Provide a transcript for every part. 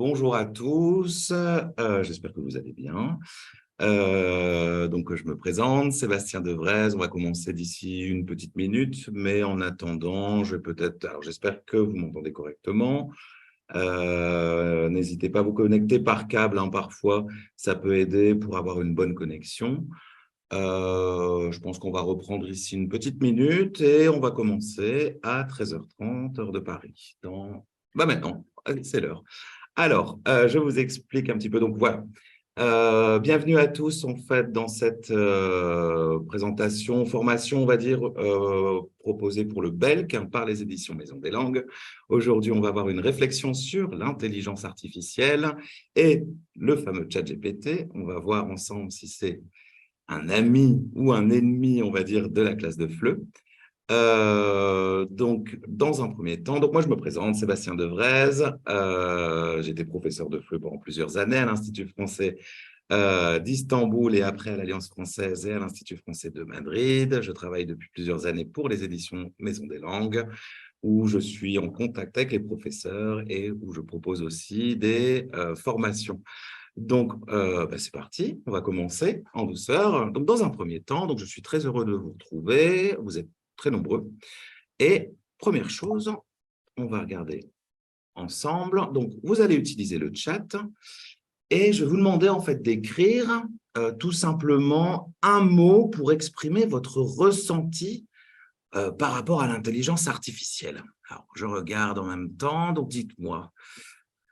Bonjour à tous, j'espère que vous allez bien. Donc, je me présente, Sébastien Devrez. On va commencer d'ici une petite minute, mais en attendant, je vais peut-être… Alors, j'espère que vous m'entendez correctement. N'hésitez pas à vous connecter par câble, hein, parfois, ça peut aider pour avoir une bonne connexion. Je pense qu'on va reprendre ici une petite minute et on va commencer à 13h30, heure de Paris. Maintenant, allez, c'est l'heure. Alors, je vous explique un petit peu. Donc, voilà. Bienvenue à tous, en fait, dans cette présentation, formation, on va dire, proposée pour le BELC, hein, par les éditions Maison des Langues. Aujourd'hui, on va avoir une réflexion sur l'intelligence artificielle et le fameux ChatGPT. On va voir ensemble si c'est un ami ou un ennemi, on va dire, de la classe de FLE. Donc, dans un premier temps, donc moi je me présente, Sébastien Devrez, j'étais professeur de FLE pendant plusieurs années à l'Institut français d'Istanbul et après à l'Alliance française et à l'Institut français de Madrid. Je travaille depuis plusieurs années pour les éditions Maison des Langues, où je suis en contact avec les professeurs et où je propose aussi des formations. Donc, c'est parti, on va commencer en douceur. Donc, dans un premier temps, donc, je suis très heureux de vous retrouver, vous êtes très nombreux. Et première chose, on va regarder ensemble. Donc, vous allez utiliser le chat et je vais vous demander en fait d'écrire tout simplement un mot pour exprimer votre ressenti par rapport à l'intelligence artificielle. Alors, je regarde en même temps, donc dites-moi.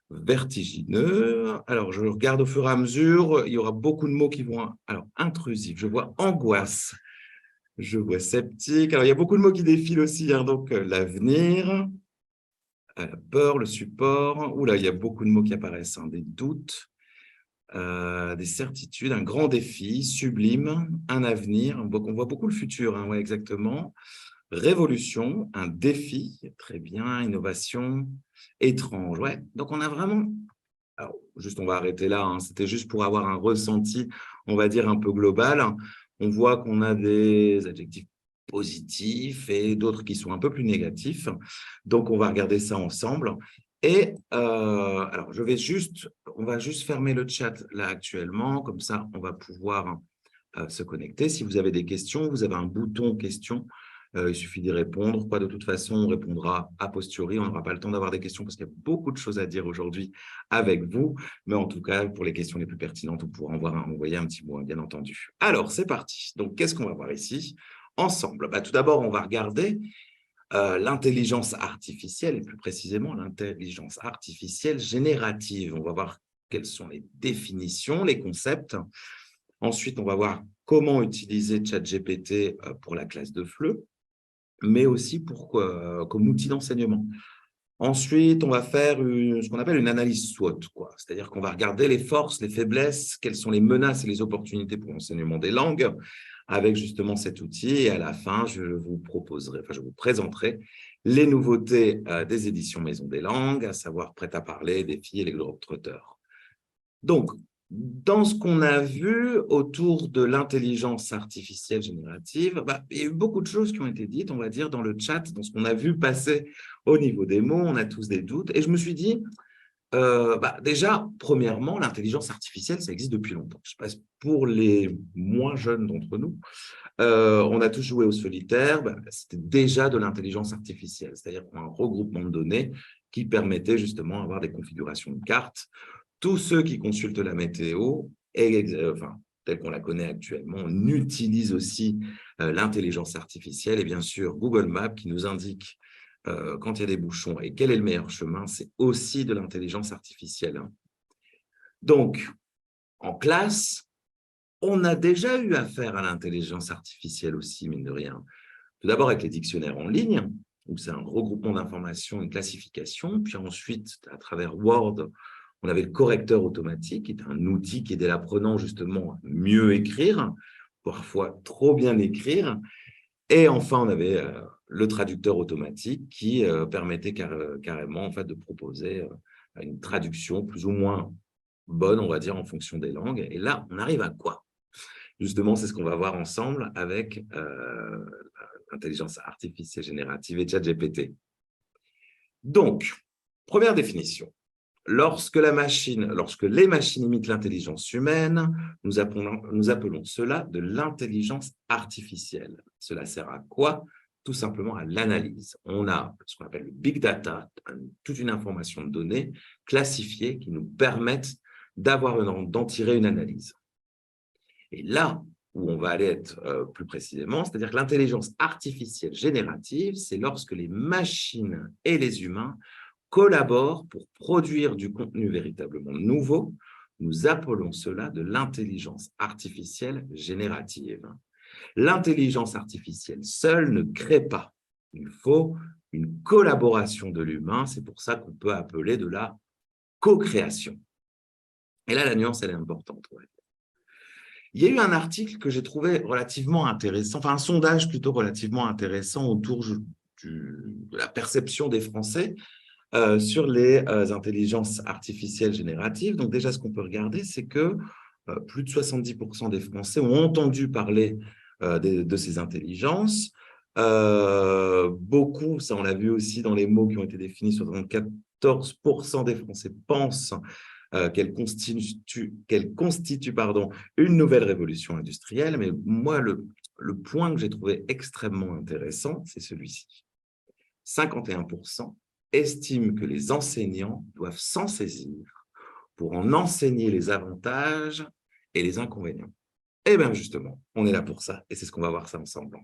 Vertigineux. Alors, je regarde au fur et à mesure, il y aura beaucoup de mots qui vont… Alors, intrusif, je vois angoisse, je vois sceptique. Alors, il y a beaucoup de mots qui défilent aussi, hein, donc l'avenir, la peur, le support. Oula, il y a beaucoup de mots qui apparaissent, hein, des doutes, des certitudes, un grand défi, sublime, un avenir. On voit beaucoup le futur, hein, ouais, exactement. Révolution, un défi, très bien, innovation, étrange, ouais. Donc, on a vraiment… Alors, juste, on va arrêter là, hein. C'était juste pour avoir un ressenti, on va dire, un peu global. On voit qu'on a des adjectifs positifs et d'autres qui sont un peu plus négatifs. Donc, on va regarder ça ensemble. Et alors, on va juste fermer le chat là actuellement. Comme ça, on va pouvoir se connecter. Si vous avez des questions, vous avez un bouton questions. Il suffit d'y répondre. De toute façon, on répondra a posteriori. On n'aura pas le temps d'avoir des questions parce qu'il y a beaucoup de choses à dire aujourd'hui avec vous. Mais en tout cas, pour les questions les plus pertinentes, on pourra envoyer un petit mot, bien entendu. Alors, c'est parti. Donc, qu'est-ce qu'on va voir ici ensemble? Tout d'abord, on va regarder l'intelligence artificielle, et plus précisément l'intelligence artificielle générative. On va voir quelles sont les définitions, les concepts. Ensuite, on va voir comment utiliser ChatGPT pour la classe de FLE, mais aussi comme outil d'enseignement. Ensuite, on va faire ce qu'on appelle une analyse SWOT, quoi. C'est-à-dire qu'on va regarder les forces, les faiblesses, quelles sont les menaces et les opportunités pour l'enseignement des langues avec justement cet outil. Et à la fin, je vous présenterai les nouveautés des éditions Maison des Langues, à savoir Prêt à parler, Défi et les Globetrotters. Donc, dans ce qu'on a vu autour de l'intelligence artificielle générative, il y a eu beaucoup de choses qui ont été dites, on va dire, dans le chat, dans ce qu'on a vu passer au niveau des mots. On a tous des doutes. Et je me suis dit, déjà, premièrement, l'intelligence artificielle, ça existe depuis longtemps. Je pense pour les moins jeunes d'entre nous, on a tous joué au solitaire. C'était déjà de l'intelligence artificielle, c'est-à-dire un regroupement de données qui permettait justement d'avoir des configurations de cartes. Tous ceux qui consultent la météo, telle qu'on la connaît actuellement, on utilise aussi l'intelligence artificielle et bien sûr Google Maps qui nous indique quand il y a des bouchons et quel est le meilleur chemin, c'est aussi de l'intelligence artificielle, hein. Donc, en classe, on a déjà eu affaire à l'intelligence artificielle aussi, mine de rien. Tout d'abord avec les dictionnaires en ligne, où c'est un regroupement d'informations, une classification, puis ensuite, à travers Word, on avait le correcteur automatique, qui est un outil qui aidait l'apprenant justement à mieux écrire, parfois trop bien écrire. Et enfin, on avait le traducteur automatique qui permettait carrément en fait, de proposer une traduction plus ou moins bonne, on va dire, en fonction des langues. Et là, on arrive à quoi? Justement, c'est ce qu'on va voir ensemble avec l'intelligence artificielle générative et ChatGPT. Donc, première définition. lorsque les machines imitent l'intelligence humaine, nous appelons cela de l'intelligence artificielle. Cela sert à quoi? Tout simplement à l'analyse. On a ce qu'on appelle le big data, toute une information de données classifiées qui nous permettent d'en tirer une analyse. Et là où on va aller être plus précisément, c'est-à-dire que l'intelligence artificielle générative, c'est lorsque les machines et les humains collaborent pour produire du contenu véritablement nouveau. Nous appelons cela de l'intelligence artificielle générative. L'intelligence artificielle seule ne crée pas. Il faut une collaboration de l'humain. C'est pour ça qu'on peut appeler de la co-création. Et là, la nuance, elle est importante. Ouais. Il y a eu un article que j'ai trouvé relativement intéressant, enfin un sondage plutôt relativement intéressant autour de la perception des Français sur les intelligences artificielles génératives. Donc déjà, ce qu'on peut regarder, c'est que plus de 70% des Français ont entendu parler de ces intelligences. Beaucoup, ça on l'a vu aussi dans les mots qui ont été définis, 74% des Français pensent qu'elle constitue une nouvelle révolution industrielle. Mais moi, le point que j'ai trouvé extrêmement intéressant, c'est celui-ci. 51% estiment que les enseignants doivent s'en saisir pour en enseigner les avantages et les inconvénients. Eh bien, justement, on est là pour ça, et c'est ce qu'on va voir ça ensemble.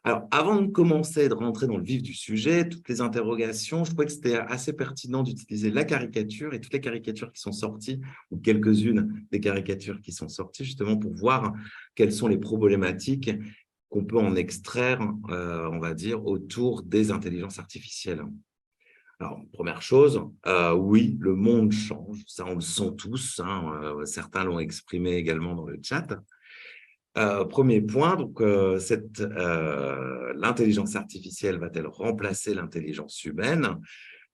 Alors, avant de commencer, de rentrer dans le vif du sujet, toutes les interrogations, je trouvais que c'était assez pertinent d'utiliser la caricature et toutes les caricatures qui sont sorties, ou quelques-unes des caricatures qui sont sorties, justement pour voir quelles sont les problématiques qu'on peut en extraire, on va dire, autour des intelligences artificielles. Alors, première chose, oui, le monde change, ça on le sent tous, hein, certains l'ont exprimé également dans le chat. Premier point, donc l'intelligence artificielle va-t-elle remplacer l'intelligence humaine?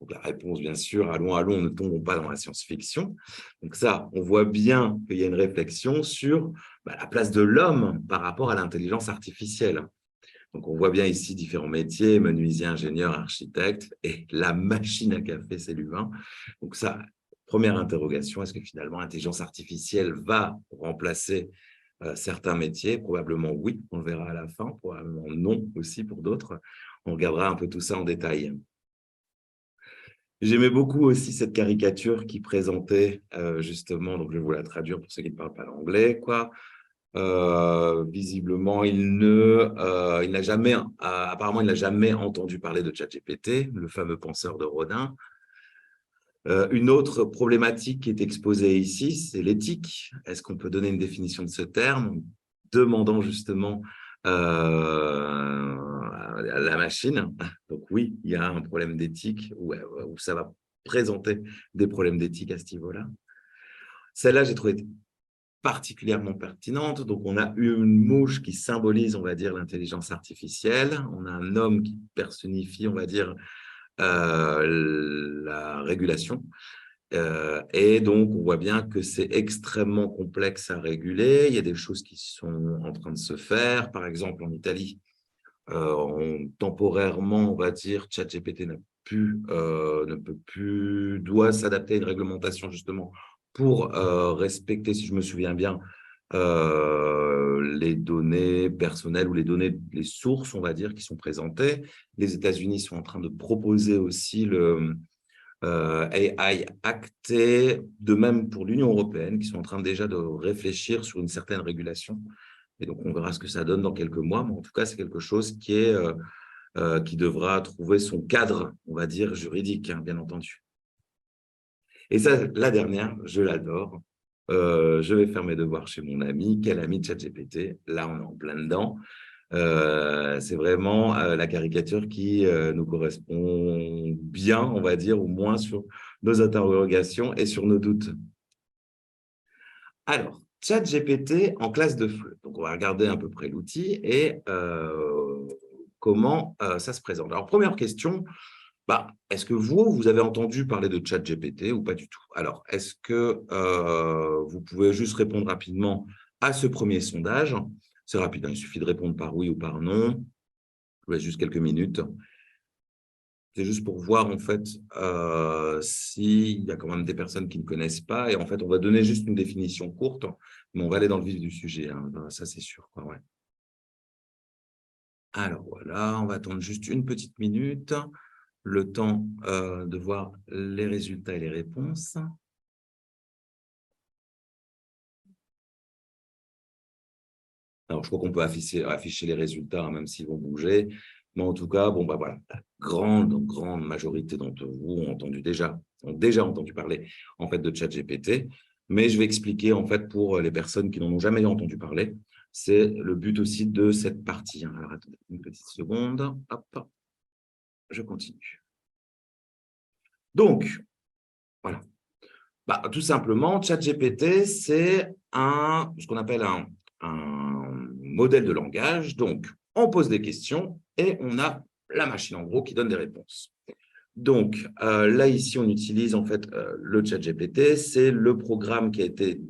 Donc la réponse, bien sûr, allons, ne tombons pas dans la science-fiction. Donc ça, on voit bien qu'il y a une réflexion sur la place de l'homme par rapport à l'intelligence artificielle. Donc on voit bien ici différents métiers, menuisier, ingénieur, architecte, et la machine à café, c'est l'humain. Donc ça, première interrogation, est-ce que finalement l'intelligence artificielle va remplacer certains métiers? Probablement oui, on le verra à la fin, probablement non aussi pour d'autres. On regardera un peu tout ça en détail. J'aimais beaucoup aussi cette caricature qui présentait justement, donc je vais vous la traduire pour ceux qui ne parlent pas l'anglais, quoi. Visiblement, il n'a jamais, apparemment, il n'a jamais entendu parler de ChatGPT, le fameux penseur de Rodin. Une autre problématique qui est exposée ici, c'est l'éthique. Est-ce qu'on peut donner une définition de ce terme, demandant justement à la machine? Donc oui, il y a un problème d'éthique où ça va présenter des problèmes d'éthique à ce niveau-là. Celle-là, j'ai trouvé particulièrement pertinente. Donc, on a une mouche qui symbolise, on va dire, l'intelligence artificielle. On a un homme qui personnifie, on va dire, la régulation. Et donc, on voit bien que c'est extrêmement complexe à réguler. Il y a des choses qui sont en train de se faire. Par exemple, en Italie, temporairement, on va dire, ChatGPT doit s'adapter à une réglementation justement pour respecter, si je me souviens bien, les données personnelles ou les sources, on va dire, qui sont présentées. Les États-Unis sont en train de proposer aussi le AI Act, de même pour l'Union européenne, qui sont en train déjà de réfléchir sur une certaine régulation. Et donc, on verra ce que ça donne dans quelques mois, mais en tout cas, c'est quelque chose qui devra trouver son cadre, on va dire, juridique, hein, bien entendu. Et ça, la dernière, je l'adore. Je vais faire mes devoirs chez mon ami. Quel ami de ChatGPT? Là, on est en plein dedans. C'est vraiment la caricature qui nous correspond bien, on va dire, au moins sur nos interrogations et sur nos doutes. Alors, ChatGPT en classe de FLE. Donc, on va regarder à peu près l'outil et comment ça se présente. Alors, première question, est-ce que vous avez entendu parler de ChatGPT ou pas du tout? Alors, est-ce que vous pouvez juste répondre rapidement à ce premier sondage? C'est rapide, hein, il suffit de répondre par oui ou par non. Je vous laisse juste quelques minutes. C'est juste pour voir, en fait, s'il y a quand même des personnes qui ne connaissent pas. Et en fait, on va donner juste une définition courte, mais on va aller dans le vif du sujet, hein. Ça, c'est sûr, quoi, ouais. Alors, voilà, on va attendre juste une petite minute, le temps de voir les résultats et les réponses. Alors, je crois qu'on peut afficher les résultats, hein, même s'ils vont bouger. Mais en tout cas, bon, bah voilà, la grande majorité d'entre vous ont déjà entendu parler en fait de ChatGPT. Mais je vais expliquer en fait pour les personnes qui n'en ont jamais entendu parler. C'est le but aussi de cette partie, hein. Alors, attendez une petite seconde. Hop, je continue. Donc, voilà. Bah, tout simplement, ChatGPT, c'est ce qu'on appelle un modèle de langage. Donc, on pose des questions et on a la machine, en gros, qui donne des réponses. Donc, là, ici, on utilise en fait le ChatGPT. C'est le programme qui a été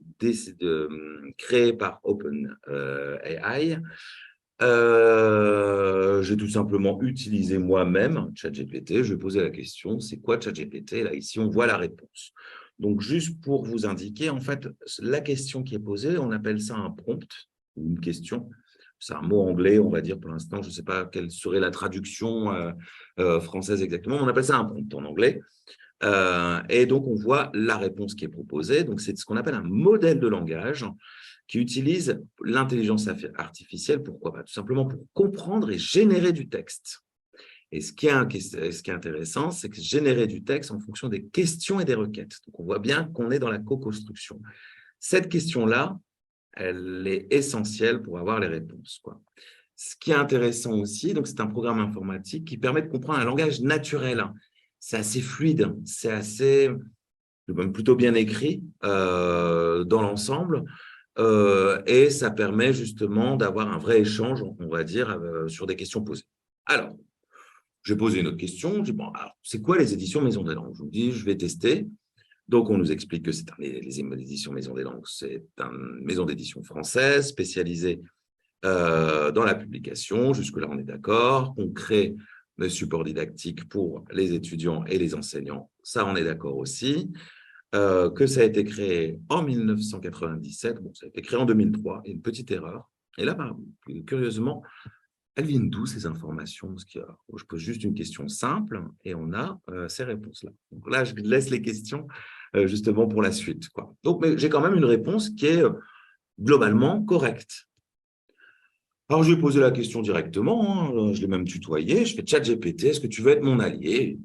créé par OpenAI. J'ai tout simplement utilisé moi-même ChatGPT. Je posais la question, c'est quoi ChatGPT? Là, ici, on voit la réponse. Donc, juste pour vous indiquer, en fait, la question qui est posée, on appelle ça un prompt, une question. C'est un mot anglais, on va dire pour l'instant. Je ne sais pas quelle serait la traduction française exactement. On appelle ça un prompt en anglais. Et donc, on voit la réponse qui est proposée. Donc, c'est ce qu'on appelle un modèle de langage qui utilise l'intelligence artificielle. Pourquoi? Tout simplement pour comprendre et générer du texte. Et ce qui est intéressant, c'est que générer du texte en fonction des questions et des requêtes. Donc, on voit bien qu'on est dans la co-construction. Cette question-là, elle est essentielle pour avoir les réponses, quoi. Ce qui est intéressant aussi, donc c'est un programme informatique qui permet de comprendre un langage naturel. C'est assez fluide, c'est assez même plutôt bien écrit dans l'ensemble. Et ça permet justement d'avoir un vrai échange, on va dire, sur des questions posées. Alors, j'ai posé une autre question. Je dis, bon, c'est quoi les éditions Maison des Langues? Je vous dis, je vais tester. Donc, on nous explique que les éditions Maison des Langues, c'est une maison d'édition française spécialisée dans la publication. Jusque-là, on est d'accord. On crée le support didactique pour les étudiants et les enseignants. Ça, on est d'accord aussi. Que ça a été créé en 1997. Bon, ça a été créé en 2003. Il y a une petite erreur. Et là, curieusement, elles viennent d'où ces informations? Parce que je pose juste une question simple et on a ces réponses-là. Donc là, je laisse les questions justement pour la suite, quoi. Donc, mais j'ai quand même une réponse qui est globalement correcte. Alors, je lui ai posé la question directement, hein, je l'ai même tutoyé. Je fais ChatGPT, est-ce que tu veux être mon allié?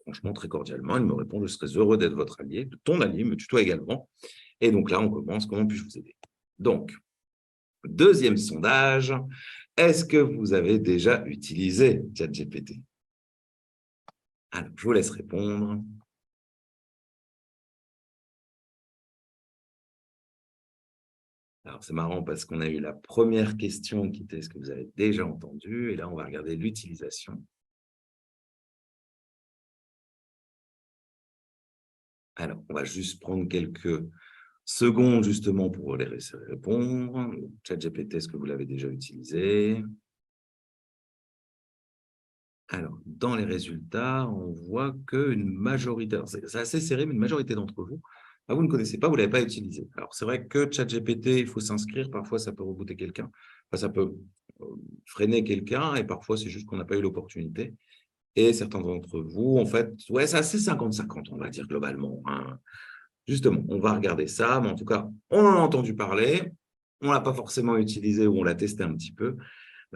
Franchement, très cordialement, il me répond, je serais heureux d'être votre allié, ton allié, me tutoie également. Et donc là, on commence, comment puis-je vous aider? Donc, deuxième sondage, est-ce que vous avez déjà utilisé ChatGPT? Alors, je vous laisse répondre. Alors, c'est marrant parce qu'on a eu la première question qui était « Est-ce que vous avez déjà entendu ?» Et là, on va regarder l'utilisation. Alors, on va juste prendre quelques secondes justement pour les répondre. ChatGPT, est-ce que vous l'avez déjà utilisé? Alors, dans les résultats, on voit qu'une majorité, c'est assez serré, mais une majorité d'entre vous, vous ne connaissez pas, vous ne l'avez pas utilisé. Alors, c'est vrai que ChatGPT, il faut s'inscrire, parfois ça peut rebooter quelqu'un, ça peut freiner quelqu'un, et parfois c'est juste qu'on n'a pas eu l'opportunité. Et certains d'entre vous, en fait, ouais, c'est assez 50-50, on va dire globalement, hein. Justement, on va regarder ça, mais en tout cas, on en a entendu parler, on ne l'a pas forcément utilisé ou on l'a testé un petit peu.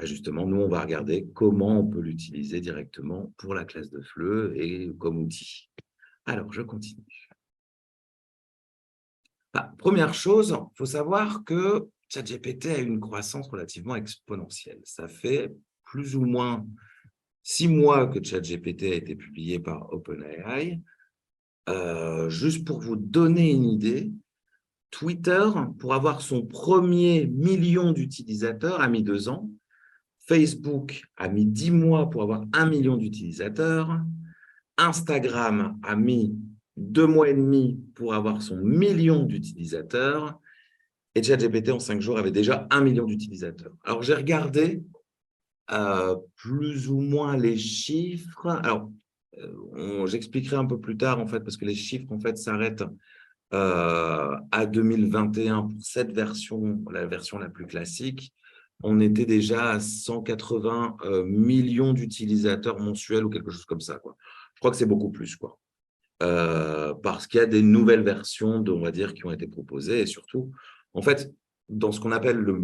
Justement, nous, on va regarder comment on peut l'utiliser directement pour la classe de FLE et comme outil. Alors, je continue. Première chose, il faut savoir que ChatGPT a une croissance relativement exponentielle. Ça fait plus ou moins 6 mois que ChatGPT a été publié par OpenAI. Juste pour vous donner une idée, Twitter, pour avoir son premier million d'utilisateurs, a mis 2 ans. Facebook a mis 10 mois pour avoir 1 million d'utilisateurs. Instagram a mis 2 mois et demi pour avoir son million d'utilisateurs. Et ChatGPT, en 5 jours, avait déjà 1 million d'utilisateurs. Alors, j'ai regardé plus ou moins les chiffres. Alors, J'expliquerai un peu plus tard, en fait, parce que les chiffres, en fait, s'arrêtent à 2021 pour cette version, la version la plus classique. On était déjà à 180 millions d'utilisateurs mensuels ou quelque chose comme ça, quoi. Je crois que c'est beaucoup plus, quoi. Parce qu'il y a des nouvelles versions, on va dire, qui ont été proposées. Et surtout, en fait, dans ce qu'on appelle le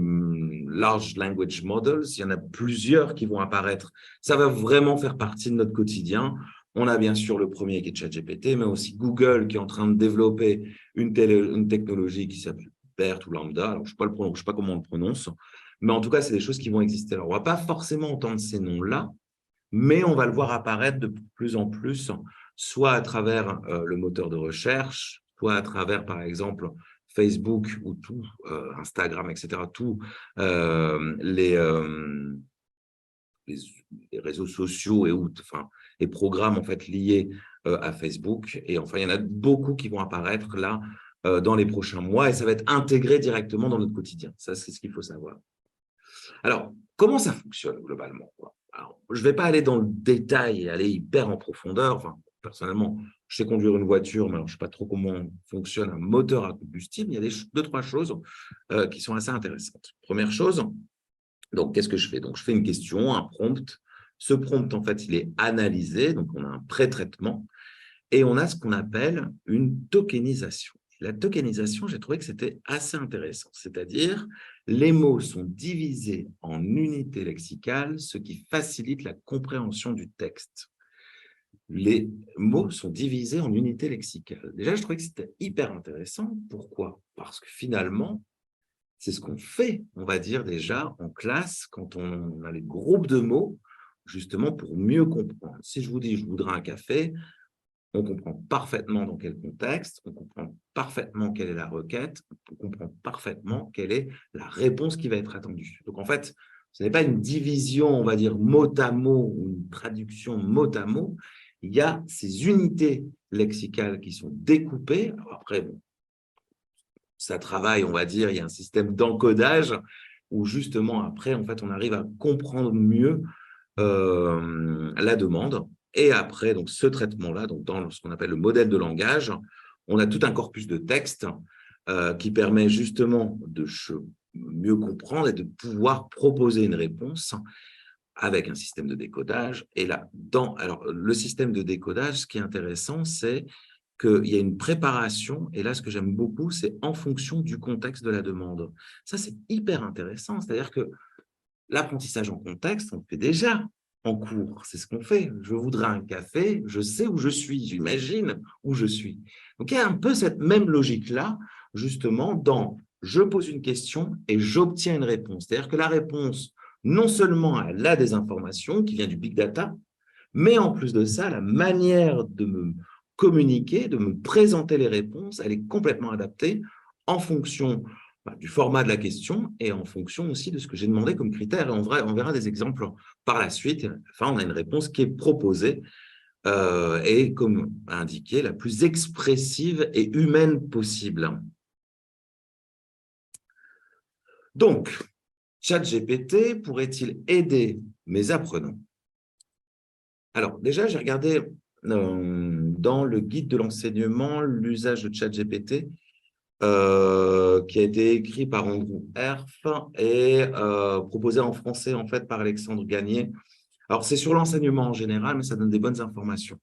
Large Language Models, il y en a plusieurs qui vont apparaître. Ça va vraiment faire partie de notre quotidien. On a bien sûr le premier qui est ChatGPT, mais aussi Google qui est en train de développer une technologie qui s'appelle BERT ou Lambda. Alors, je ne sais pas comment on le prononce, mais en tout cas, c'est des choses qui vont exister. Alors, on ne va pas forcément entendre ces noms-là, mais on va le voir apparaître de plus en plus, soit à travers le moteur de recherche, soit à travers, par exemple, Facebook ou tout, Instagram, etc., tous les, les réseaux sociaux et programmes en fait, liés à Facebook. Et enfin, il y en a beaucoup qui vont apparaître là dans les prochains mois et ça va être intégré directement dans notre quotidien. Ça, c'est ce qu'il faut savoir. Alors, comment ça fonctionne globalement, quoi? Alors, je ne vais pas aller dans le détail et aller hyper en profondeur. Enfin, personnellement, je sais conduire une voiture, mais alors, je ne sais pas trop comment fonctionne un moteur à combustible. Il y a deux, trois choses qui sont assez intéressantes. Première chose, donc, qu'est-ce que je fais? Donc, je fais une question, un prompt. Ce prompt, en fait, il est analysé. Donc, on a un pré-traitement et on a ce qu'on appelle une tokenisation. La tokenisation, j'ai trouvé que c'était assez intéressant. C'est-à-dire, les mots sont divisés en unités lexicales, ce qui facilite la compréhension du texte. Les mots sont divisés en unités lexicales. Déjà, je trouvais que c'était hyper intéressant. Pourquoi? Parce que finalement, c'est ce qu'on fait, on va dire déjà, en classe, quand on a les groupes de mots, justement pour mieux comprendre. Si je vous dis « je voudrais un café », on comprend parfaitement dans quel contexte, on comprend parfaitement quelle est la requête, on comprend parfaitement quelle est la réponse qui va être attendue. Donc, en fait, ce n'est pas une division, on va dire, mot à mot ou une traduction mot à mot. Il y a ces unités lexicales qui sont découpées. Alors après, bon, ça travaille, on va dire, il y a un système d'encodage où justement, après, en fait, on arrive à comprendre mieux la demande. Et après, donc, ce traitement-là, donc, dans ce qu'on appelle le modèle de langage, on a tout un corpus de texte qui permet justement de mieux comprendre et de pouvoir proposer une réponse avec un système de décodage. Et là, alors, le système de décodage, ce qui est intéressant, c'est qu'il y a une préparation, et là, ce que j'aime beaucoup, c'est en fonction du contexte de la demande. Ça, c'est hyper intéressant, c'est-à-dire que l'apprentissage en contexte, on le fait déjà en cours, c'est ce qu'on fait. Je voudrais un café, je sais où je suis, j'imagine où je suis. Donc, il y a un peu cette même logique-là, justement, dans je pose une question et j'obtiens une réponse. C'est-à-dire que la réponse, non seulement elle a des informations qui viennent du big data, mais en plus de ça, la manière de me communiquer, de me présenter les réponses, elle est complètement adaptée en fonction du format de la question et en fonction aussi de ce que j'ai demandé comme critère. Et on verra des exemples par la suite. Enfin, on a une réponse qui est proposée et, comme indiqué, la plus expressive et humaine possible. Donc, ChatGPT pourrait-il aider mes apprenants? Alors, déjà, j'ai regardé dans le guide de l'enseignement l'usage de ChatGPT qui a été écrit par Andrew Herf et proposé en français en fait par Alexandre Gagné. Alors, c'est sur l'enseignement en général, mais ça donne des bonnes informations.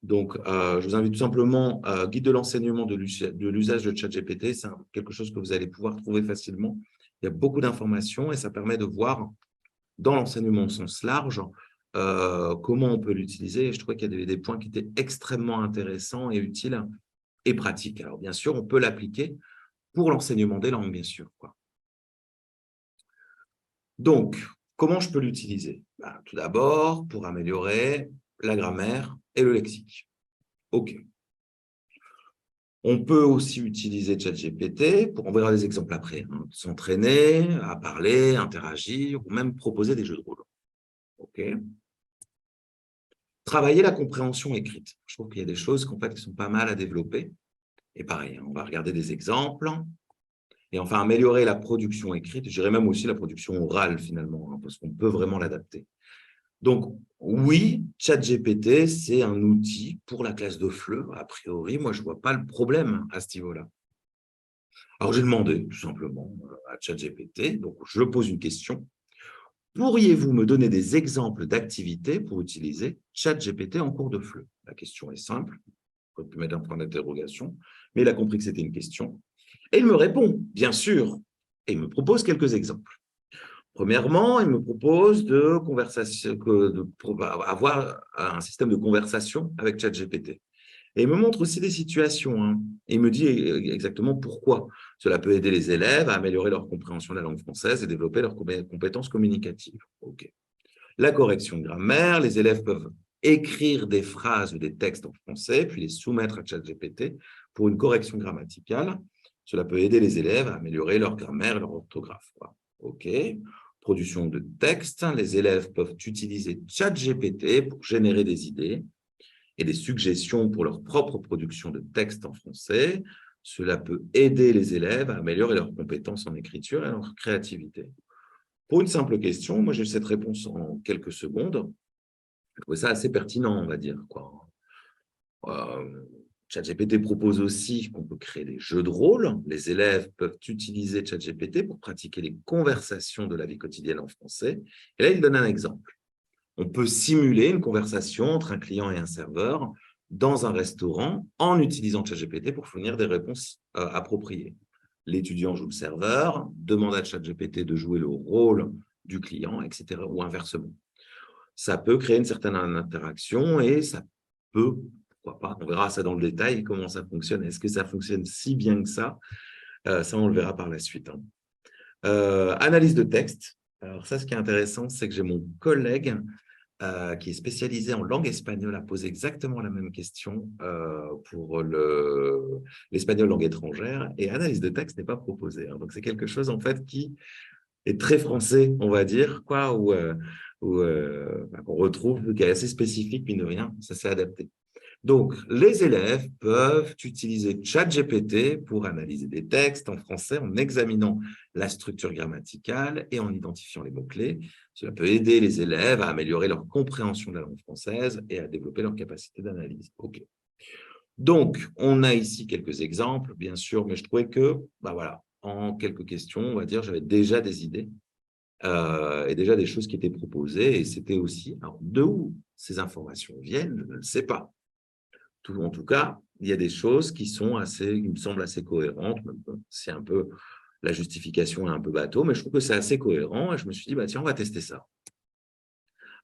Donc, je vous invite tout simplement guide de l'enseignement de l'usage de ChatGPT. C'est quelque chose que vous allez pouvoir trouver facilement. Il y a beaucoup d'informations et ça permet de voir dans l'enseignement au sens large comment on peut l'utiliser. Je trouvais qu'il y a des points qui étaient extrêmement intéressants et utiles et pratiques. Alors, bien sûr, on peut l'appliquer pour l'enseignement des langues, bien sûr, quoi. Donc, comment je peux l'utiliser? Tout d'abord, pour améliorer la grammaire et le lexique. OK. On peut aussi utiliser ChatGPT on verra des exemples après, hein, s'entraîner à parler, interagir ou même proposer des jeux de rôle. OK. Travailler la compréhension écrite. Je trouve qu'il y a des choses qu'en fait, qui sont pas mal à développer. Et pareil, on va regarder des exemples. Et enfin, améliorer la production écrite, je dirais même aussi la production orale finalement, hein, parce qu'on peut vraiment l'adapter. Donc, oui, ChatGPT, c'est un outil pour la classe de FLE. A priori, moi, je ne vois pas le problème à ce niveau-là. Alors, j'ai demandé, tout simplement, à ChatGPT, donc je pose une question. Pourriez-vous me donner des exemples d'activités pour utiliser ChatGPT en cours de FLE? La question est simple, on peut mettre un point d'interrogation, mais il a compris que c'était une question. Et il me répond, bien sûr, et il me propose quelques exemples. Premièrement, il me propose avoir un système de conversation avec ChatGPT. Et il me montre aussi des situations. Hein. Et il me dit exactement pourquoi. Cela peut aider les élèves à améliorer leur compréhension de la langue française et développer leurs compétences communicatives. OK. La correction de grammaire, les élèves peuvent écrire des phrases ou des textes en français, puis les soumettre à ChatGPT pour une correction grammaticale. Cela peut aider les élèves à améliorer leur grammaire et leur orthographe. OK. Production de texte, les élèves peuvent utiliser ChatGPT pour générer des idées et des suggestions pour leur propre production de texte en français. Cela peut aider les élèves à améliorer leurs compétences en écriture et leur créativité. Pour une simple question, moi j'ai eu cette réponse en quelques secondes. Je trouvais ça assez pertinent, on va dire. ChatGPT propose aussi qu'on peut créer des jeux de rôle. Les élèves peuvent utiliser ChatGPT pour pratiquer les conversations de la vie quotidienne en français. Et là, il donne un exemple. On peut simuler une conversation entre un client et un serveur dans un restaurant en utilisant ChatGPT pour fournir des réponses appropriées. L'étudiant joue le serveur, demande à ChatGPT de jouer le rôle du client, etc. ou inversement. Ça peut créer une certaine interaction et ça peut, pourquoi pas, on verra ça dans le détail, comment ça fonctionne. Est-ce que ça fonctionne si bien que ça? Ça, on le verra par la suite. Hein. Analyse de texte. Alors ça, ce qui est intéressant, c'est que j'ai mon collègue qui est spécialisé en langue espagnole a posé exactement la même question pour l'espagnol langue étrangère et analyse de texte n'est pas proposée. Hein. Donc, c'est quelque chose, en fait, qui est très français, on va dire, quoi, qu'on retrouve, qui est assez spécifique, mine de rien, ça s'est adapté. Donc, les élèves peuvent utiliser ChatGPT pour analyser des textes en français en examinant la structure grammaticale et en identifiant les mots-clés. Cela peut aider les élèves à améliorer leur compréhension de la langue française et à développer leur capacité d'analyse. OK. Donc, on a ici quelques exemples, bien sûr, mais je trouvais que, voilà, en quelques questions, on va dire, j'avais déjà des idées et déjà des choses qui étaient proposées. Et c'était aussi, alors, de où ces informations viennent, je ne le sais pas. En tout cas, il y a des choses qui me semblent assez cohérentes. C'est un peu, la justification est un peu bateau, mais je trouve que c'est assez cohérent. Et je me suis dit, tiens, on va tester ça.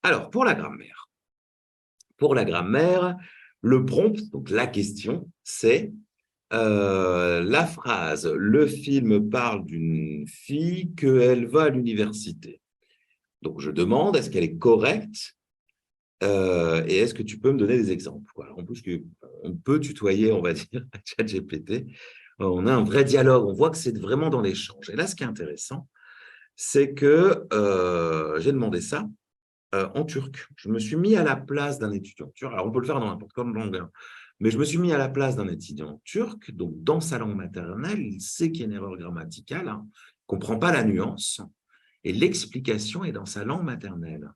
Alors, pour la grammaire. Pour la grammaire, le prompt, donc la question, c'est la phrase « Le film parle d'une fille qu'elle va à l'université ». Donc, je demande, est-ce qu'elle est correcte et est-ce que tu peux me donner des exemples? Voilà. En plus, on peut tutoyer, on va dire, à ChatGPT. On a un vrai dialogue. On voit que c'est vraiment dans l'échange. Et là, ce qui est intéressant, c'est que j'ai demandé ça en turc. Je me suis mis à la place d'un étudiant turc. Alors, on peut le faire dans n'importe quelle langue, hein, mais je me suis mis à la place d'un étudiant turc. Donc, dans sa langue maternelle, il sait qu'il y a une erreur grammaticale, hein, ne comprend pas la nuance. Et l'explication est dans sa langue maternelle.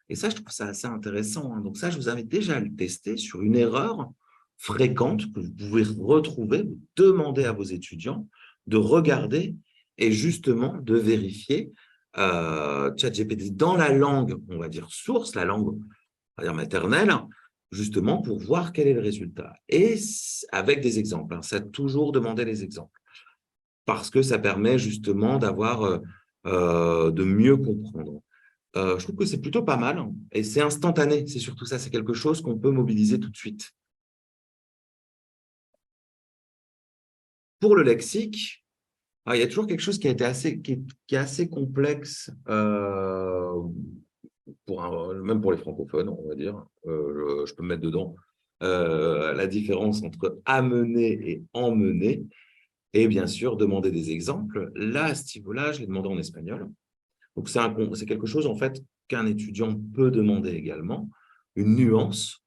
Et ça, je trouve ça assez intéressant. Hein. Donc ça, je vous invite déjà à le tester sur une erreur fréquente que vous pouvez retrouver, vous demandez à vos étudiants de regarder et justement de vérifier ChatGPT dans la langue, on va dire source, la langue on va dire maternelle, justement pour voir quel est le résultat. Et avec des exemples, hein, ça toujours demander les exemples, parce que ça permet justement de mieux comprendre. Je trouve que c'est plutôt pas mal hein, et c'est instantané. C'est surtout ça, c'est quelque chose qu'on peut mobiliser tout de suite. Pour le lexique, il y a toujours quelque chose qui est assez complexe, même pour les francophones, on va dire. Je peux me mettre dedans la différence entre amener et emmener. Et bien sûr, demander des exemples. Là, à ce niveau-là, je l'ai demandé en espagnol. Donc, c'est quelque chose, en fait, qu'un étudiant peut demander également, une nuance,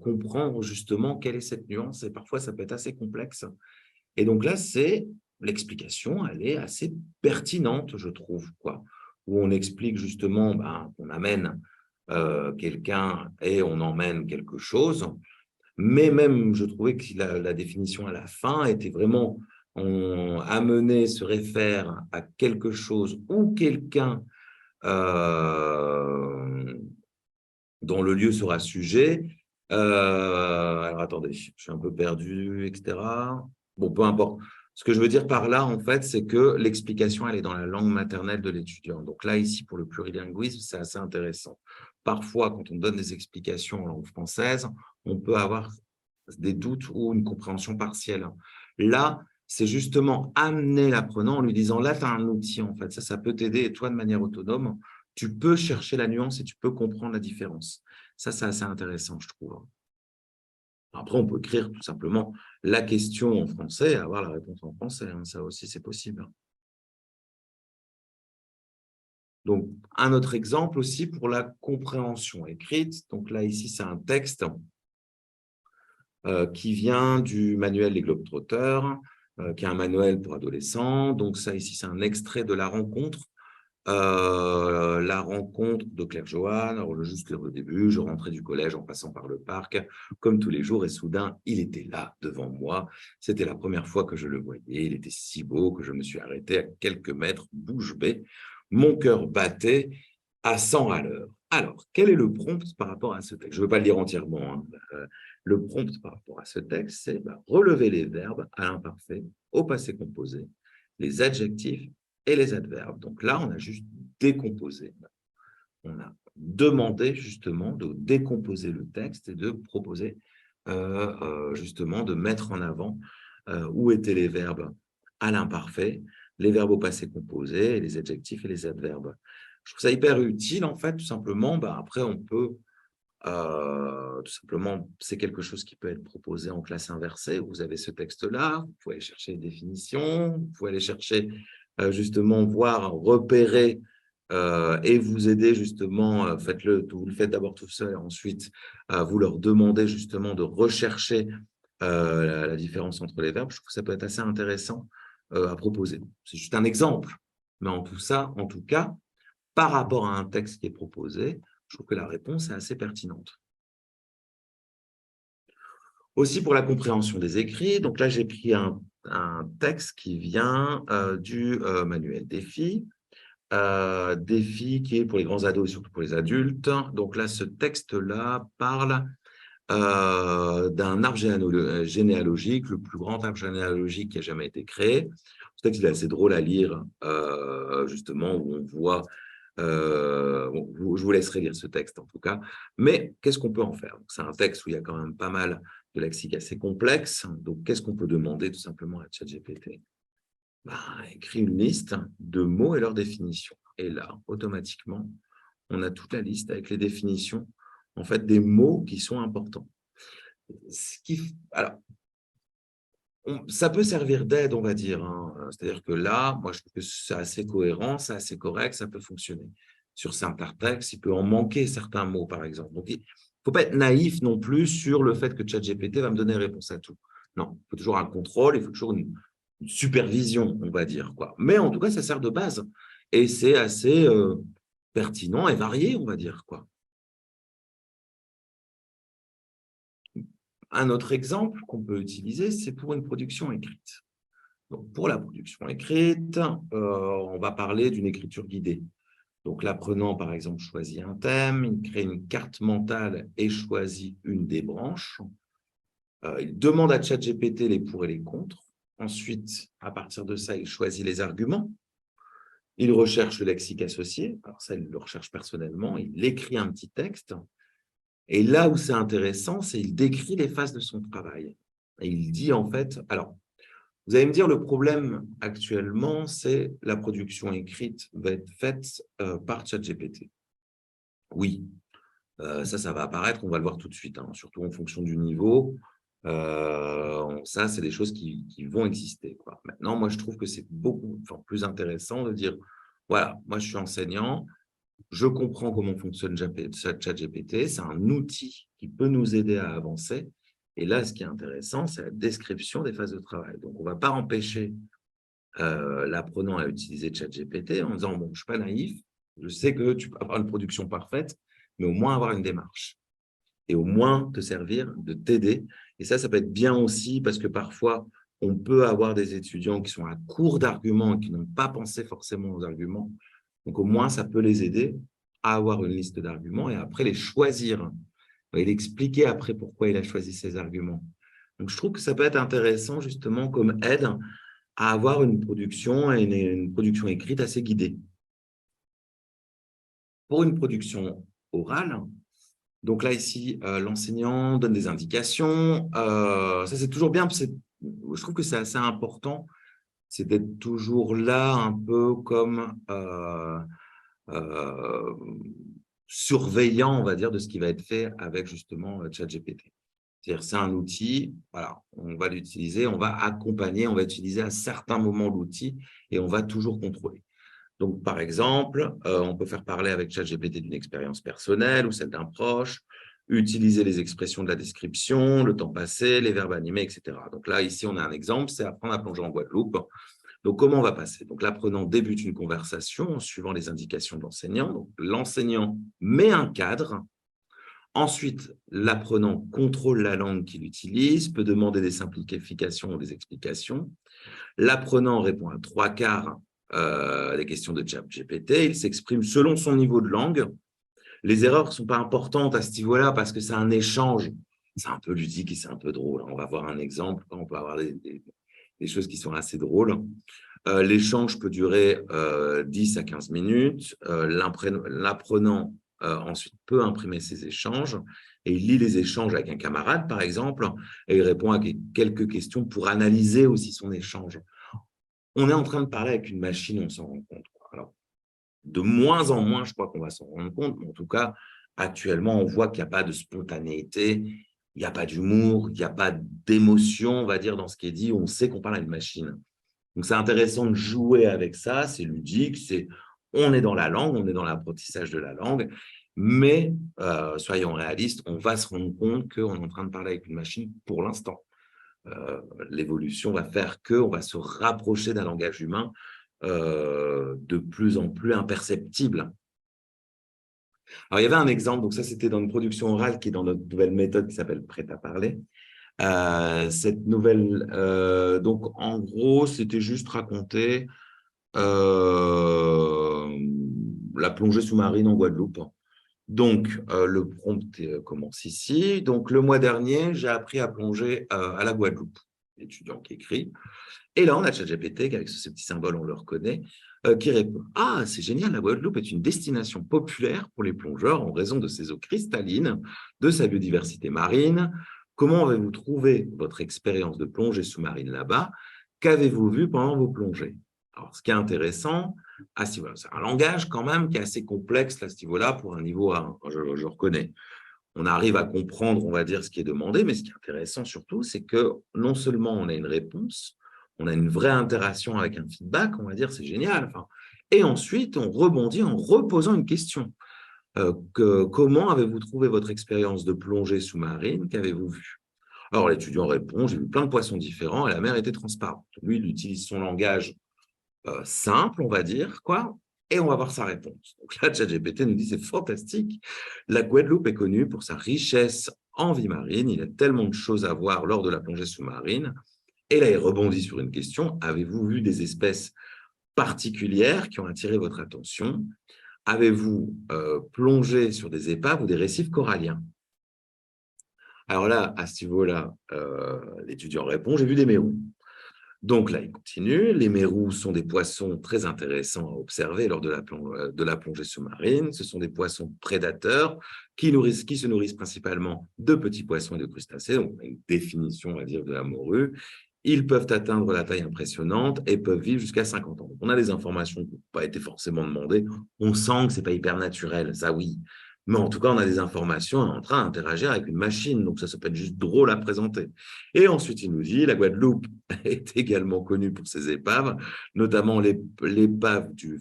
comprendre justement quelle est cette nuance, et parfois, ça peut être assez complexe. Et donc là, l'explication, elle est assez pertinente, je trouve, quoi, où on explique justement, on amène quelqu'un et on emmène quelque chose. Mais même, je trouvais que la définition à la fin était vraiment amener, se réfère à quelque chose ou quelqu'un dont le lieu sera sujet. Alors, attendez, je suis un peu perdu, etc. Bon, peu importe. Ce que je veux dire par là, en fait, c'est que l'explication, elle est dans la langue maternelle de l'étudiant. Donc là, ici, pour le plurilinguisme, c'est assez intéressant. Parfois, quand on donne des explications en langue française, on peut avoir des doutes ou une compréhension partielle. Là, c'est justement amener l'apprenant en lui disant, là, tu as un outil, en fait, ça peut t'aider, et toi, de manière autonome, tu peux chercher la nuance et tu peux comprendre la différence. Ça, c'est assez intéressant, je trouve. Après, on peut écrire tout simplement la question en français et avoir la réponse en français. Hein. Ça aussi, c'est possible. Donc, un autre exemple aussi pour la compréhension écrite. Donc là, ici, c'est un texte qui vient du manuel des Globetrotters, qui est un manuel pour adolescents. Donc ça, ici, c'est un extrait de la rencontre de Claire Johan. Alors, juste le début, je rentrais du collège en passant par le parc, comme tous les jours, et soudain, il était là, devant moi. C'était la première fois que je le voyais. Il était si beau que je me suis arrêté à quelques mètres, bouche bée. Mon cœur battait à 100 à l'heure. Alors, quel est le prompt par rapport à ce texte? Je ne veux pas le lire entièrement. Hein. Le prompt par rapport à ce texte, c'est relever les verbes à l'imparfait, au passé composé, les adjectifs et les adverbes. Donc là, on a juste décomposé. On a demandé justement de décomposer le texte et de proposer justement de mettre en avant où étaient les verbes à l'imparfait, les verbes au passé composé, les adjectifs et les adverbes. Je trouve ça hyper utile, en fait, tout simplement. Après, on peut tout simplement, c'est quelque chose qui peut être proposé en classe inversée. Vous avez ce texte-là, vous pouvez aller chercher les définitions, vous pouvez aller chercher justement, voir, repérer et vous aider justement, vous le faites d'abord tout seul, et ensuite vous leur demandez justement de rechercher la différence entre les verbes. Je trouve que ça peut être assez intéressant à proposer. C'est juste un exemple, mais en tout cas, par rapport à un texte qui est proposé, je trouve que la réponse est assez pertinente. Aussi pour la compréhension des écrits, donc là j'ai pris un texte qui vient du manuel Défi, Défi qui est pour les grands ados et surtout pour les adultes. Donc là, ce texte-là parle d'un arbre généalogique, le plus grand arbre généalogique qui a jamais été créé. Ce texte il est assez drôle à lire, justement, où on voit je vous laisserai lire ce texte en tout cas. Mais qu'est-ce qu'on peut en faire? C'est un texte où il y a quand même pas mal de lexique assez complexe. Donc, qu'est-ce qu'on peut demander tout simplement à ChatGPT? Écris une liste de mots et leurs définitions. Et là, automatiquement, on a toute la liste avec les définitions en fait, des mots qui sont importants. Alors, ça peut servir d'aide, on va dire. Hein. C'est-à-dire que là, moi, je trouve que c'est assez cohérent, c'est assez correct, ça peut fonctionner. Sur certains textes, il peut en manquer certains mots, par exemple. Donc, il ne faut pas être naïf non plus sur le fait que ChatGPT va me donner réponse à tout. Non, il faut toujours un contrôle, il faut toujours une supervision, on va dire. Quoi. Mais en tout cas, ça sert de base. Et c'est assez pertinent et varié, on va dire. Quoi. Un autre exemple qu'on peut utiliser, c'est pour une production écrite. Donc, pour la production écrite, on va parler d'une écriture guidée. Donc, l'apprenant, par exemple, choisit un thème, il crée une carte mentale et choisit une des branches. Il demande à ChatGPT les pour et les contre. Ensuite, à partir de ça, il choisit les arguments. Il recherche le lexique associé. Alors ça, il le recherche personnellement. Il écrit un petit texte. Et là où c'est intéressant, c'est qu'il décrit les phases de son travail. Et il dit en fait, alors, vous allez me dire, le problème actuellement, c'est la production écrite va être faite par ChatGPT. Oui, ça va apparaître, on va le voir tout de suite, hein, surtout en fonction du niveau. Ça, c'est des choses qui vont exister. Quoi. Maintenant, moi, je trouve que c'est beaucoup plus intéressant de dire, voilà, moi, je suis enseignant, je comprends comment fonctionne ChatGPT, c'est un outil qui peut nous aider à avancer. Et là, ce qui est intéressant, c'est la description des phases de travail. Donc, on ne va pas empêcher l'apprenant à utiliser ChatGPT en disant, bon, je ne suis pas naïf, je sais que tu peux avoir une production parfaite, mais au moins avoir une démarche. Et au moins te servir, de t'aider. Et ça peut être bien aussi parce que parfois, on peut avoir des étudiants qui sont à court d'arguments et qui n'ont pas pensé forcément aux arguments. Donc, au moins, ça peut les aider à avoir une liste d'arguments et après les choisir. Et l'expliquer après pourquoi il a choisi ces arguments. Donc, je trouve que ça peut être intéressant justement comme aide à avoir une production et une production écrite assez guidée. Pour une production orale, donc là, ici, l'enseignant donne des indications. Ça, c'est toujours bien. Je trouve que c'est assez important. C'est d'être toujours là un peu comme surveillant, on va dire, de ce qui va être fait avec justement ChatGPT. C'est-à-dire, c'est un outil, voilà, on va l'utiliser, on va accompagner, on va utiliser à certains moments l'outil et on va toujours contrôler. Donc, par exemple, on peut faire parler avec ChatGPT d'une expérience personnelle ou celle d'un proche, utiliser les expressions de la description, le temps passé, les verbes animés, etc. Donc là, ici, on a un exemple, c'est apprendre à plonger en Guadeloupe. Donc, comment on va passer? Donc, l'apprenant débute une conversation en suivant les indications de l'enseignant. Donc, l'enseignant met un cadre. Ensuite, l'apprenant contrôle la langue qu'il utilise, peut demander des simplifications ou des explications. L'apprenant répond à 3/4 des questions de ChatGPT. Il s'exprime selon son niveau de langue. Les erreurs ne sont pas importantes à ce niveau-là parce que c'est un échange. C'est un peu ludique et c'est un peu drôle. On va voir un exemple. On peut avoir des choses qui sont assez drôles. L'échange peut durer 10 à 15 minutes. L'apprenant ensuite peut imprimer ses échanges et il lit les échanges avec un camarade, par exemple, et il répond à quelques questions pour analyser aussi son échange. On est en train de parler avec une machine, on s'en rend compte. Alors, de moins en moins, je crois qu'on va s'en rendre compte, mais en tout cas, actuellement, on voit qu'il n'y a pas de spontanéité, il n'y a pas d'humour, il n'y a pas d'émotion, on va dire, dans ce qui est dit. On sait qu'on parle à une machine. Donc, c'est intéressant de jouer avec ça, c'est ludique, on est dans la langue, on est dans l'apprentissage de la langue, mais soyons réalistes, on va se rendre compte qu'on est en train de parler avec une machine pour l'instant. L'évolution va faire qu'on va se rapprocher d'un langage humain de plus en plus imperceptible. Alors, il y avait un exemple, donc ça, c'était dans une production orale qui est dans notre nouvelle méthode qui s'appelle Prêt à parler. Cette nouvelle, donc en gros, c'était juste raconter la plongée sous-marine en Guadeloupe. Donc, le prompt commence ici. Donc, le mois dernier, j'ai appris à plonger à la Guadeloupe. L'étudiant qui écrit. Et là, on a ChatGPT, avec ce petit symbole, on le reconnaît, qui répond « Ah, c'est génial, la Guadeloupe est une destination populaire pour les plongeurs en raison de ses eaux cristallines, de sa biodiversité marine. Comment avez-vous trouvé votre expérience de plongée sous-marine là-bas? Qu'avez-vous vu pendant vos plongées ?» Alors, ce qui est intéressant, c'est un langage quand même qui est assez complexe à ce niveau-là pour un niveau 1, je reconnais. On arrive à comprendre, on va dire, ce qui est demandé, mais ce qui est intéressant surtout, c'est que non seulement on a une réponse, on a une vraie interaction avec un feedback, on va dire, c'est génial. Et ensuite, on rebondit en reposant une question. Comment avez-vous trouvé votre expérience de plongée sous-marine? Qu'avez-vous vu? Alors, l'étudiant répond, j'ai vu plein de poissons différents et la mer était transparente. Lui, il utilise son langage simple, on va dire, quoi, et on va voir sa réponse. Donc là, ChatGPT nous dit, c'est fantastique. La Guadeloupe est connue pour sa richesse en vie marine. Il y a tellement de choses à voir lors de la plongée sous-marine. Et là, il rebondit sur une question. Avez-vous vu des espèces particulières qui ont attiré votre attention? Avez-vous plongé sur des épaves ou des récifs coralliens? Alors là, à ce niveau-là, l'étudiant répond, j'ai vu des mérous. Donc là, il continue. Les mérous sont des poissons très intéressants à observer lors de la plongée sous-marine. Ce sont des poissons prédateurs qui se nourrissent principalement de petits poissons et de crustacés. Donc, une définition, on va dire, de la morue. Ils peuvent atteindre la taille impressionnante et peuvent vivre jusqu'à 50 ans. Donc, on a des informations qui n'ont pas été forcément demandées. On sent que ce n'est pas hyper naturel, ça oui. Mais en tout cas, on a des informations, on est en train d'interagir avec une machine. Donc, ça peut être juste drôle à présenter. Et ensuite, il nous dit, la Guadeloupe est également connue pour ses épaves, notamment l'épave du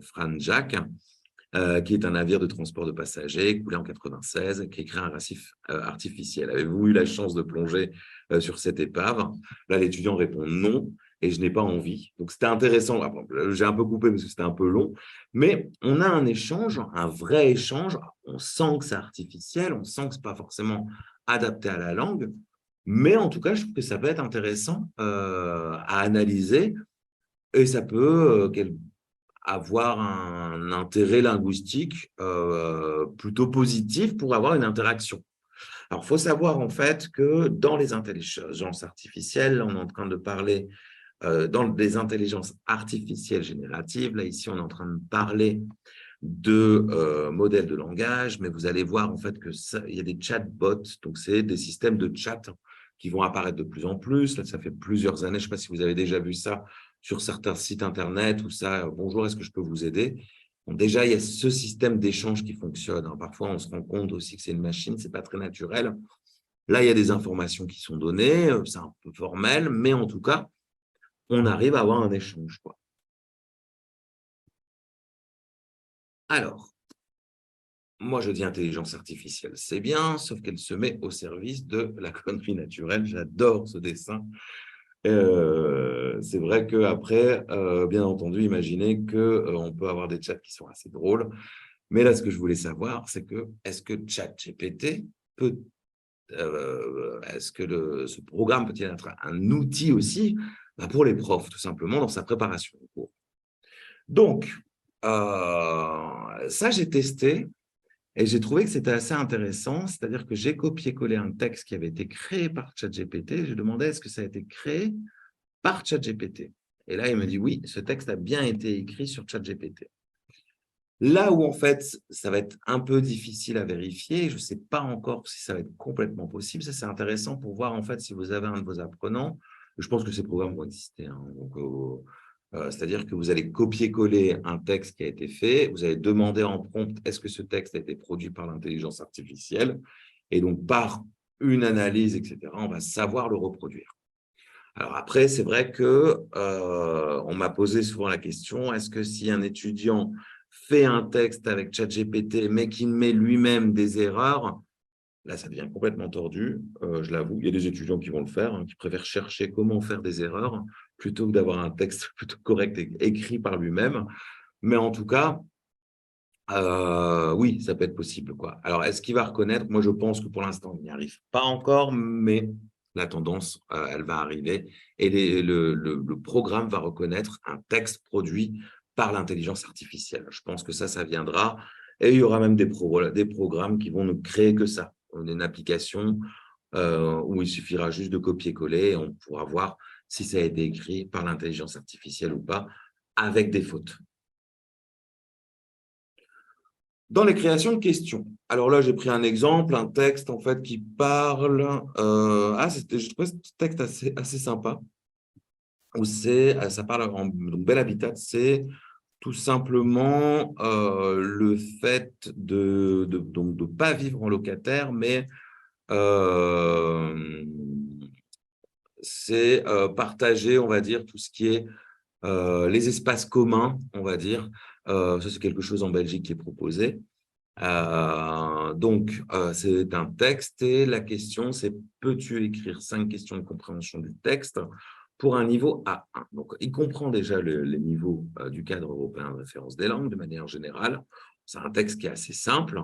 Fran-Jacques, qui est un navire de transport de passagers coulé en 96, qui crée un récif artificiel. Avez-vous eu la chance de plonger sur cette épave? Là, l'étudiant répond non. et je n'ai pas envie. Donc, c'était intéressant. J'ai un peu coupé parce que c'était un peu long, mais on a un échange, un vrai échange. On sent que c'est artificiel, on sent que ce n'est pas forcément adapté à la langue, mais en tout cas, je trouve que ça peut être intéressant à analyser et ça peut avoir un intérêt linguistique plutôt positif pour avoir une interaction. Alors, il faut savoir en fait que dans les intelligences artificielles, on est en train de parler dans les intelligences artificielles génératives. Là, ici, on est en train de parler de modèles de langage, mais vous allez voir en fait il y a des chatbots, donc c'est des systèmes de chat qui vont apparaître de plus en plus. Là, ça fait plusieurs années, je ne sais pas si vous avez déjà vu ça sur certains sites internet ou ça, bonjour, est-ce que je peux vous aider? Bon, déjà, il y a ce système d'échange qui fonctionne. Hein. Parfois, on se rend compte aussi que c'est une machine, ce n'est pas très naturel. Là, il y a des informations qui sont données, c'est un peu formel, mais en tout cas, on arrive à avoir un échange, quoi. Alors, moi, je dis intelligence artificielle, c'est bien, sauf qu'elle se met au service de la connerie naturelle. J'adore ce dessin. C'est vrai qu'après, bien entendu, imaginez qu'on peut avoir des chats qui sont assez drôles. Mais là, ce que je voulais savoir, c'est que est-ce que ChatGPT peut, est-ce que ce programme peut-il être un outil aussi pour les profs, tout simplement, dans sa préparation au cours. Donc, ça, j'ai testé. Et j'ai trouvé que c'était assez intéressant, c'est-à-dire que j'ai copié-collé un texte qui avait été créé par ChatGPT. Je demandais est-ce que ça a été créé par ChatGPT. Et là, il me dit oui, ce texte a bien été écrit sur ChatGPT. Là où, en fait, ça va être un peu difficile à vérifier, je ne sais pas encore si ça va être complètement possible. Ça, c'est intéressant pour voir, en fait, si vous avez un de vos apprenants. Je pense que ces programmes vont exister. Hein, donc, c'est-à-dire que vous allez copier-coller un texte qui a été fait, vous allez demander en prompt est-ce que ce texte a été produit par l'intelligence artificielle, et donc par une analyse, etc., on va savoir le reproduire. Alors après, c'est vrai qu'on m'a posé souvent la question, est-ce que si un étudiant fait un texte avec ChatGPT, mais qui met lui-même des erreurs, là, ça devient complètement tordu, je l'avoue. Il y a des étudiants qui vont le faire, hein, qui préfèrent chercher comment faire des erreurs plutôt que d'avoir un texte plutôt correct écrit par lui-même. Mais en tout cas, oui, ça peut être possible, quoi. Alors, est-ce qu'il va reconnaître? Moi, je pense que pour l'instant, on n'y arrive pas encore, mais la tendance, elle va arriver. Et le programme va reconnaître un texte produit par l'intelligence artificielle. Je pense que ça viendra. Et il y aura même des programmes qui vont ne créer que ça. Une application où il suffira juste de copier-coller et on pourra voir si ça a été écrit par l'intelligence artificielle ou pas, avec des fautes. Dans les créations de questions. Alors là, j'ai pris un exemple, un texte en fait qui parle. Je trouvais ce texte assez sympa. Où ça parle donc Bel Habitat, c'est tout simplement le fait de ne pas vivre en locataire, mais c'est partager, on va dire, tout ce qui est les espaces communs, on va dire. Ça, c'est quelque chose en Belgique qui est proposé. Donc, c'est un texte et la question, c'est peux-tu écrire 5 questions de compréhension du texte pour un niveau A1. Donc, il comprend déjà les niveaux du cadre européen de référence des langues de manière générale. C'est un texte qui est assez simple.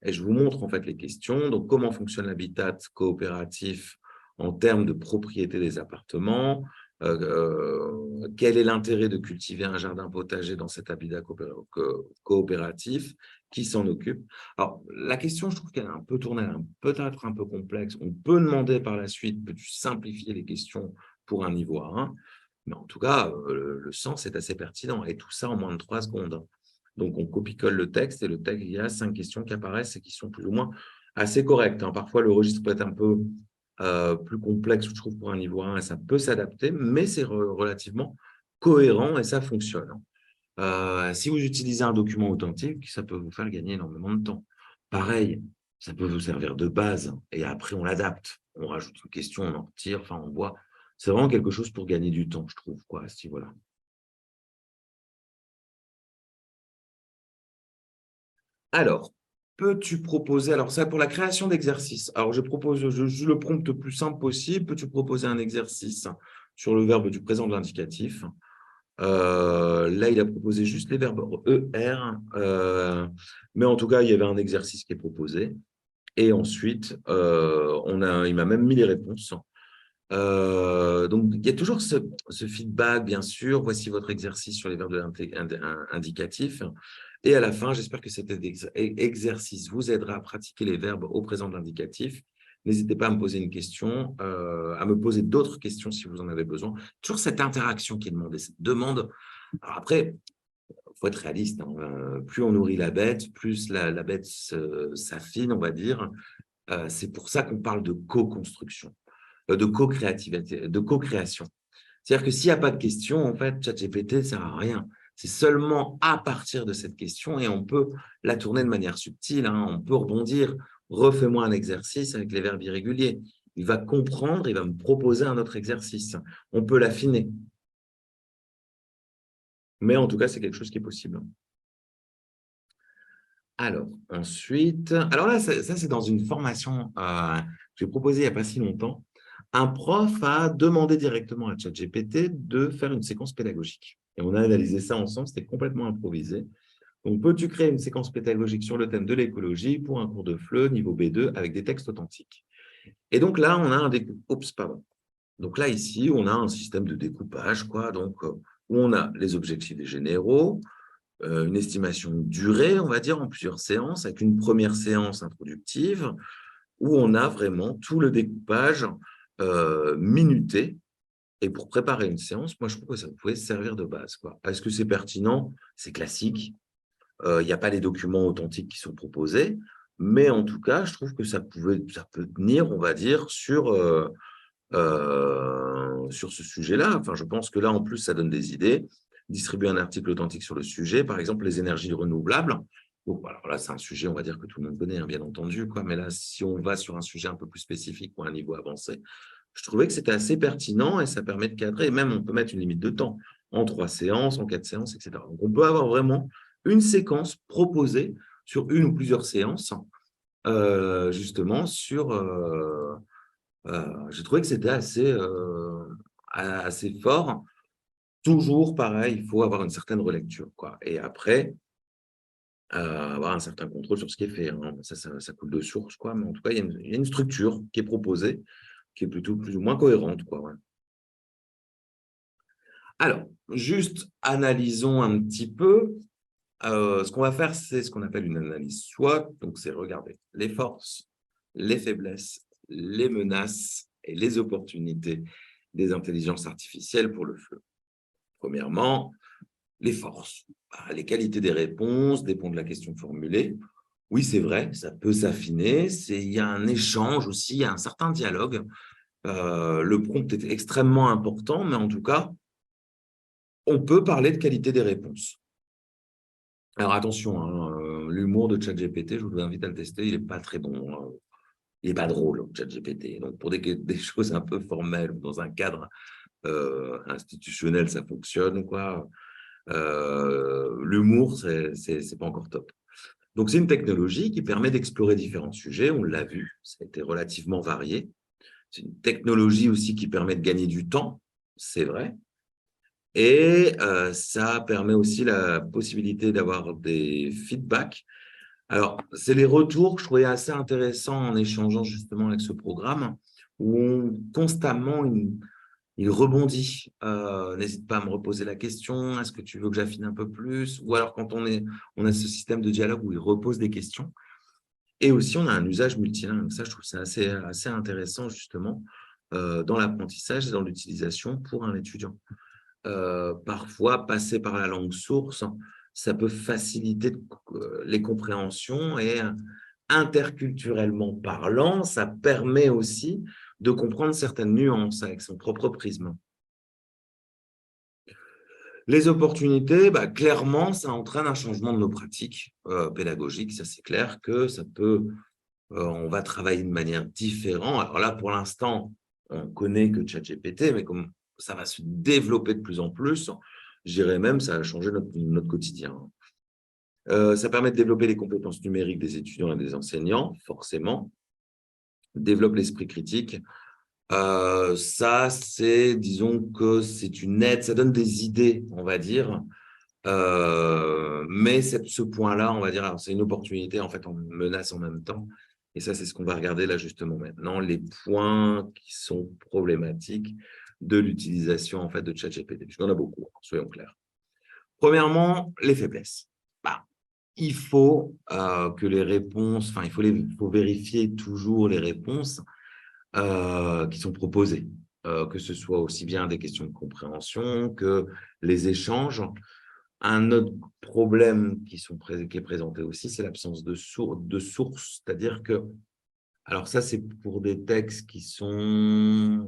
Et je vous montre en fait les questions. Donc, comment fonctionne l'habitat coopératif en termes de propriété des appartements? Quel est l'intérêt de cultiver un jardin potager dans cet habitat coopératif? Qui s'en occupe? Alors, la question, je trouve qu'elle est un peu tournée, peut-être un peu complexe. On peut demander par la suite, peux-tu simplifier les questions pour un niveau A1? Mais en tout cas, le sens est assez pertinent. Et tout ça en moins de 3 secondes. Donc, on copie-colle le texte et le texte, il y a 5 questions qui apparaissent et qui sont plus ou moins assez correctes. Hein. Parfois, le registre peut être un peu plus complexe, je trouve, pour un niveau 1 et ça peut s'adapter, mais c'est relativement cohérent et ça fonctionne. Si vous utilisez un document authentique, ça peut vous faire gagner énormément de temps. Pareil, ça peut vous servir de base et après, on l'adapte. On rajoute une question, on en retire, enfin, on voit. C'est vraiment quelque chose pour gagner du temps, je trouve, quoi, à ce niveau-là. Alors, peux-tu proposer, alors ça pour la création d'exercices. Alors, je propose le prompt le plus simple possible. Peux-tu proposer un exercice sur le verbe du présent de l'indicatif. Là, il a proposé juste les verbes ER, mais en tout cas, il y avait un exercice qui est proposé. Et ensuite, il m'a même mis les réponses. Donc, il y a toujours ce feedback, bien sûr. Voici votre exercice sur les verbes indicatifs. Et à la fin, j'espère que cet exercice vous aidera à pratiquer les verbes au présent de l'indicatif. N'hésitez pas à me poser une question, à me poser d'autres questions si vous en avez besoin. Toujours cette interaction qui est demandée, cette demande. Alors après, il faut être réaliste. Plus on nourrit la bête, plus la bête s'affine, on va dire. C'est pour ça qu'on parle de co-construction, de co-créativité, de co-création. C'est-à-dire que s'il n'y a pas de question, en fait, ChatGPT ne sert à rien. C'est seulement à partir de cette question et on peut la tourner de manière subtile. On peut rebondir. Refais-moi un exercice avec les verbes irréguliers. Il va comprendre, il va me proposer un autre exercice. On peut l'affiner. Mais en tout cas, c'est quelque chose qui est possible. Alors, ensuite, alors là, ça c'est dans une formation que j'ai proposée il n'y a pas si longtemps. Un prof a demandé directement à ChatGPT de faire une séquence pédagogique. Et on a analysé ça ensemble, c'était complètement improvisé. Donc, peux-tu créer une séquence pédagogique sur le thème de l'écologie pour un cours de FLE niveau B2 avec des textes authentiques? Et donc là, on a un Oups, pardon. Donc là, ici, on a un système de découpage, quoi, donc, où on a les objectifs généraux, une estimation de durée, on va dire, en plusieurs séances, avec une première séance introductive, où on a vraiment tout le découpage minuté. Et pour préparer une séance, moi, je trouve que ça pouvait servir de base, quoi. Est-ce que c'est pertinent? C'est classique. Il n'y a pas les documents authentiques qui sont proposés, mais en tout cas, je trouve que ça peut tenir, on va dire, sur ce sujet-là. Enfin, je pense que là, en plus, ça donne des idées. Distribuer un article authentique sur le sujet, par exemple, les énergies renouvelables. Bon, alors là, c'est un sujet, on va dire, que tout le monde connaît, bien entendu, quoi. Mais là, si on va sur un sujet un peu plus spécifique ou à un niveau avancé, je trouvais que c'était assez pertinent et ça permet de cadrer. Et même, on peut mettre une limite de temps en 3 séances, en 4 séances, etc. Donc, on peut avoir vraiment une séquence proposée sur une ou plusieurs séances, justement, j'ai trouvé que c'était assez fort. Toujours pareil, il faut avoir une certaine relecture, quoi. Et après, avoir un certain contrôle sur ce qui est fait. Ça coule de source, quoi. Mais en tout cas, il y a une structure qui est proposée, qui est plutôt plus ou moins cohérente, quoi. Ouais. Alors, juste analysons un petit peu. Ce qu'on va faire, c'est ce qu'on appelle une analyse SWOT. Donc, c'est regarder les forces, les faiblesses, les menaces et les opportunités des intelligences artificielles pour le FLE. Premièrement, les forces. Les qualités des réponses dépendent de la question formulée. Oui, c'est vrai, ça peut s'affiner. Il y a un échange aussi, il y a un certain dialogue. Le prompt est extrêmement important, mais en tout cas, on peut parler de qualité des réponses. Alors attention, l'humour de ChatGPT, je vous invite à le tester, il n'est pas très bon. Il n'est pas drôle, ChatGPT. Donc, pour des choses un peu formelles ou dans un cadre institutionnel, ça fonctionne, quoi. L'humour, c'est pas encore top. Donc, c'est une technologie qui permet d'explorer différents sujets. On l'a vu, ça a été relativement varié. C'est une technologie aussi qui permet de gagner du temps, c'est vrai. Et ça permet aussi la possibilité d'avoir des feedbacks. Alors, c'est les retours que je trouvais assez intéressants en échangeant justement avec ce programme, où constamment, il rebondit. N'hésite pas à me reposer la question. Est-ce que tu veux que j'affine un peu plus? Ou alors, quand on a ce système de dialogue où il repose des questions. Et aussi, on a un usage multilingue. Ça, je trouve ça assez intéressant, justement, dans l'apprentissage et dans l'utilisation pour un étudiant. Parfois, passer par la langue source, ça peut faciliter les compréhensions et interculturellement parlant, ça permet aussi de comprendre certaines nuances avec son propre prisme. Les opportunités, clairement, ça entraîne un changement de nos pratiques pédagogiques. Ça, c'est clair que ça peut, on va travailler de manière différente. Alors là, pour l'instant, on connaît que ChatGPT, mais comme ça va se développer de plus en plus, je dirais même ça va changer notre quotidien. Ça permet de développer les compétences numériques des étudiants et des enseignants, forcément, développe l'esprit critique, Ça, disons que c'est une aide, ça donne des idées, on va dire. Mais ce point-là, on va dire, c'est une opportunité, en fait, on menace en même temps. Et ça, c'est ce qu'on va regarder là justement maintenant, les points qui sont problématiques de l'utilisation en fait de ChatGPT. Puisqu'on a beaucoup, soyons clairs. Premièrement, les faiblesses. Bah, il faut que les réponses, enfin, il faut vérifier toujours les réponses qui sont proposées, que ce soit aussi bien des questions de compréhension que les échanges. Un autre problème qui est présenté aussi, c'est l'absence de source, c'est-à-dire que, alors ça, c'est pour des textes qui sont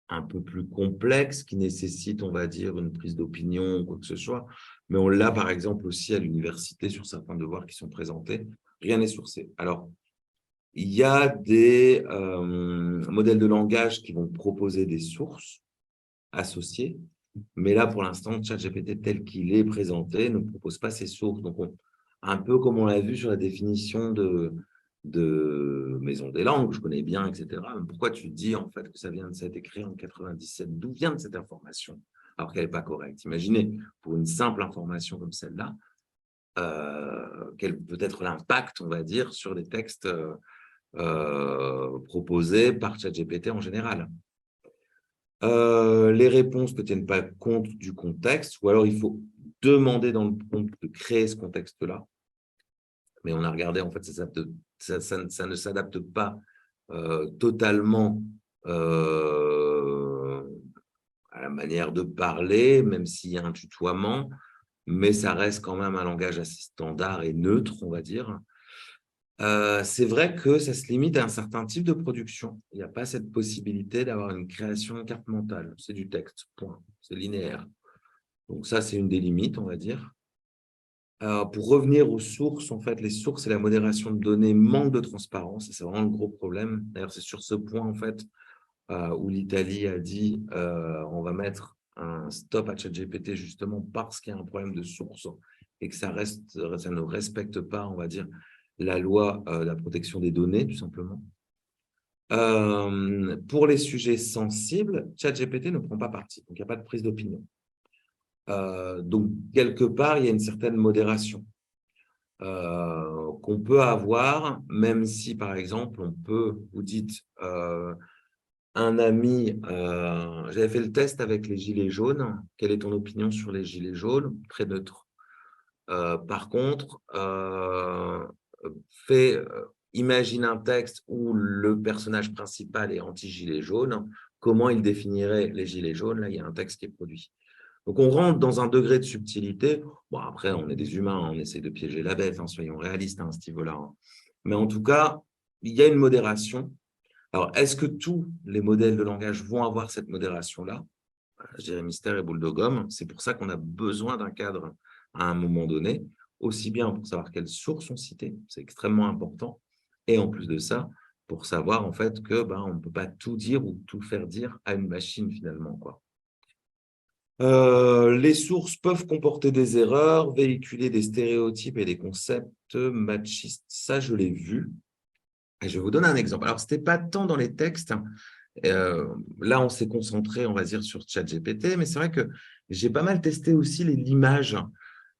un peu plus complexes, qui nécessitent, on va dire, une prise d'opinion ou quoi que ce soit, mais on l'a par exemple aussi à l'université sur certains devoirs qui sont présentés, rien n'est sourcé. Alors, il y a des modèles de langage qui vont proposer des sources associées, mais là, pour l'instant, ChatGPT tel qu'il est présenté ne propose pas ces sources. Donc, un peu comme on l'a vu sur la définition de Maison des langues, je connais bien, etc. Mais pourquoi tu dis en fait que ça vient de s'être écrit en 97? D'où vient cette information alors qu'elle n'est pas correcte? Imaginez, pour une simple information comme celle-là, quel peut être l'impact, on va dire, sur des textes proposés par ChatGPT en général. Les réponses ne tiennent pas compte du contexte, ou alors il faut demander dans le prompt de créer ce contexte-là. Mais on a regardé, en fait, ça ne s'adapte pas totalement à la manière de parler, même s'il y a un tutoiement, mais ça reste quand même un langage assez standard et neutre, on va dire. C'est vrai que ça se limite à un certain type de production. Il n'y a pas cette possibilité d'avoir une création de carte mentale. C'est du texte, point. C'est linéaire. Donc ça, c'est une des limites, on va dire. Pour revenir aux sources, en fait, les sources et la modération de données manquent de transparence. Et c'est vraiment le gros problème. D'ailleurs, c'est sur ce point, en fait, où l'Italie a dit on va mettre un stop à ChatGPT justement parce qu'il y a un problème de source et que ça ne respecte pas, on va dire, la loi de la protection des données, tout simplement. Pour les sujets sensibles, ChatGPT ne prend pas parti, donc il n'y a pas de prise d'opinion. Donc, quelque part, il y a une certaine modération qu'on peut avoir, même si, par exemple, vous dites, un ami, j'avais fait le test avec les gilets jaunes, quelle est ton opinion sur les gilets jaunes? Très neutre. Par contre, imagine un texte où le personnage principal est anti-gilet jaune, comment il définirait les gilets jaunes? Là, il y a un texte qui est produit. Donc, on rentre dans un degré de subtilité. Bon, après, on est des humains, on essaie de piéger la bête, soyons réalistes à ce niveau-là. Mais en tout cas, il y a une modération. Alors, est-ce que tous les modèles de langage vont avoir cette modération-là? Je dirais mystère et boule de gomme. C'est pour ça qu'on a besoin d'un cadre à un moment donné, aussi bien pour savoir quelles sources sont citées, c'est extrêmement important, et en plus de ça, pour savoir en fait que on ne peut pas tout dire ou tout faire dire à une machine finalement, quoi. Les sources peuvent comporter des erreurs, véhiculer des stéréotypes et des concepts machistes. Ça, je l'ai vu. Et je vais vous donner un exemple. Alors, ce n'était pas tant dans les textes. Là, on s'est concentré, on va dire, sur ChatGPT, mais c'est vrai que j'ai pas mal testé aussi l'image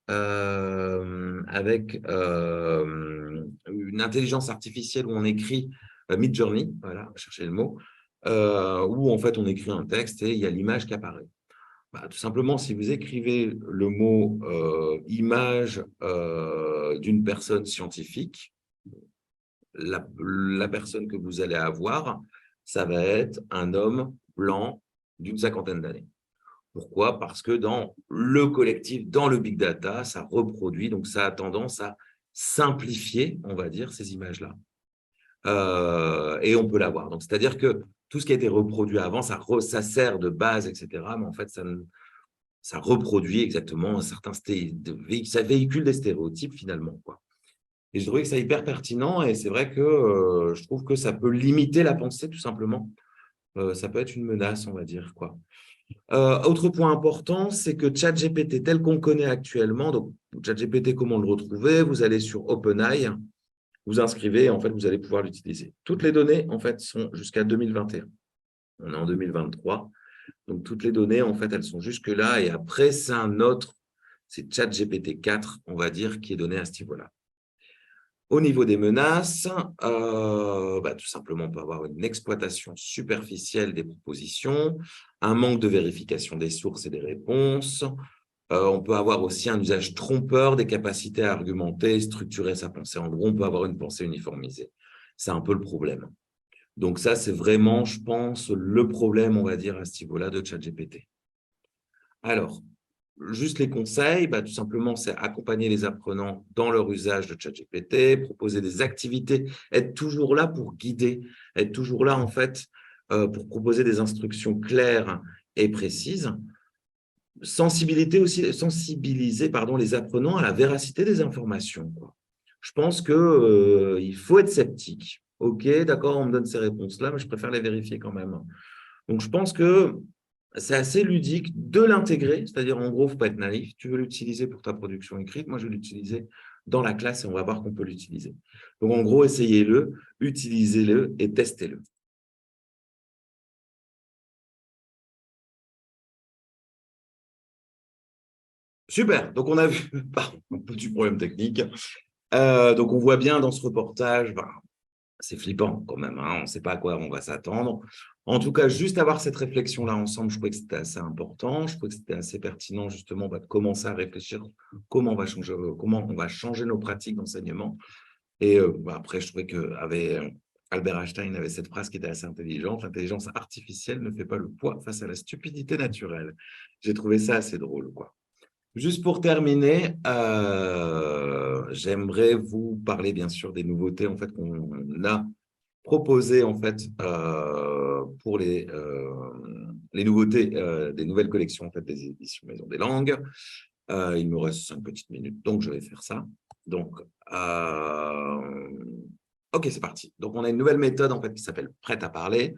avec une intelligence artificielle où on écrit Midjourney, voilà, chercher le mot, où en fait on écrit un texte et il y a l'image qui apparaît. Tout simplement, si vous écrivez le mot image d'une personne scientifique, la personne que vous allez avoir, ça va être un homme blanc d'une 50aine d'années. Pourquoi? Parce que dans le collectif, dans le big data, ça reproduit, donc ça a tendance à simplifier, on va dire, ces images-là. Et on peut l'avoir. Donc, c'est-à-dire que tout ce qui a été reproduit avant, ça sert de base, etc. Mais en fait, ça reproduit exactement ça véhicule des stéréotypes finalement, quoi. Et je trouvais que c'est hyper pertinent et c'est vrai que je trouve que ça peut limiter la pensée tout simplement. Ça peut être une menace, on va dire, quoi. Autre point important, c'est que ChatGPT tel qu'on connaît actuellement, donc ChatGPT, comment le retrouver? Vous allez sur OpenAI, vous inscrivez et en fait, vous allez pouvoir l'utiliser. Toutes les données, en fait, sont jusqu'à 2021. On est en 2023. Donc, toutes les données, en fait, elles sont jusque-là. Et après, c'est un autre, c'est ChatGPT 4, on va dire, qui est donné à ce niveau-là. Au niveau des menaces, tout simplement, on peut avoir une exploitation superficielle des propositions, un manque de vérification des sources et des réponses. On peut avoir aussi un usage trompeur des capacités à argumenter et structurer sa pensée. En gros, on peut avoir une pensée uniformisée. C'est un peu le problème. Donc ça, c'est vraiment, je pense, le problème, on va dire, à ce niveau-là de ChatGPT. Alors, juste les conseils, tout simplement, c'est accompagner les apprenants dans leur usage de ChatGPT, proposer des activités, être toujours là pour guider, être toujours là, en fait, pour proposer des instructions claires et précises. Sensibiliser les apprenants à la véracité des informations, quoi. Je pense qu'il faut être sceptique. OK, d'accord, on me donne ces réponses-là, mais je préfère les vérifier quand même. Donc, je pense que c'est assez ludique de l'intégrer, c'est-à-dire, en gros, il ne faut pas être naïf. Tu veux l'utiliser pour ta production écrite, moi, je vais l'utiliser dans la classe et on va voir qu'on peut l'utiliser. Donc, en gros, essayez-le, utilisez-le et testez-le. Super, donc on a vu un petit problème technique. Donc, on voit bien dans ce reportage, c'est flippant quand même, hein, on ne sait pas à quoi on va s'attendre. En tout cas, juste avoir cette réflexion-là ensemble, je trouvais que c'était assez important. Je trouvais que c'était assez pertinent justement de commencer à réfléchir comment on va changer nos pratiques d'enseignement. Et après, je trouvais qu'avec Albert Einstein avait cette phrase qui était assez intelligente: l'intelligence artificielle ne fait pas le poids face à la stupidité naturelle. J'ai trouvé ça assez drôle, quoi. Juste pour terminer, j'aimerais vous parler bien sûr des nouveautés en fait qu'on a proposées en fait pour les nouveautés des nouvelles collections en fait des éditions Maison des Langues. Il me reste 5 petites minutes, donc je vais faire ça. Donc, ok, c'est parti. Donc, on a une nouvelle méthode en fait qui s'appelle Prêt à parler.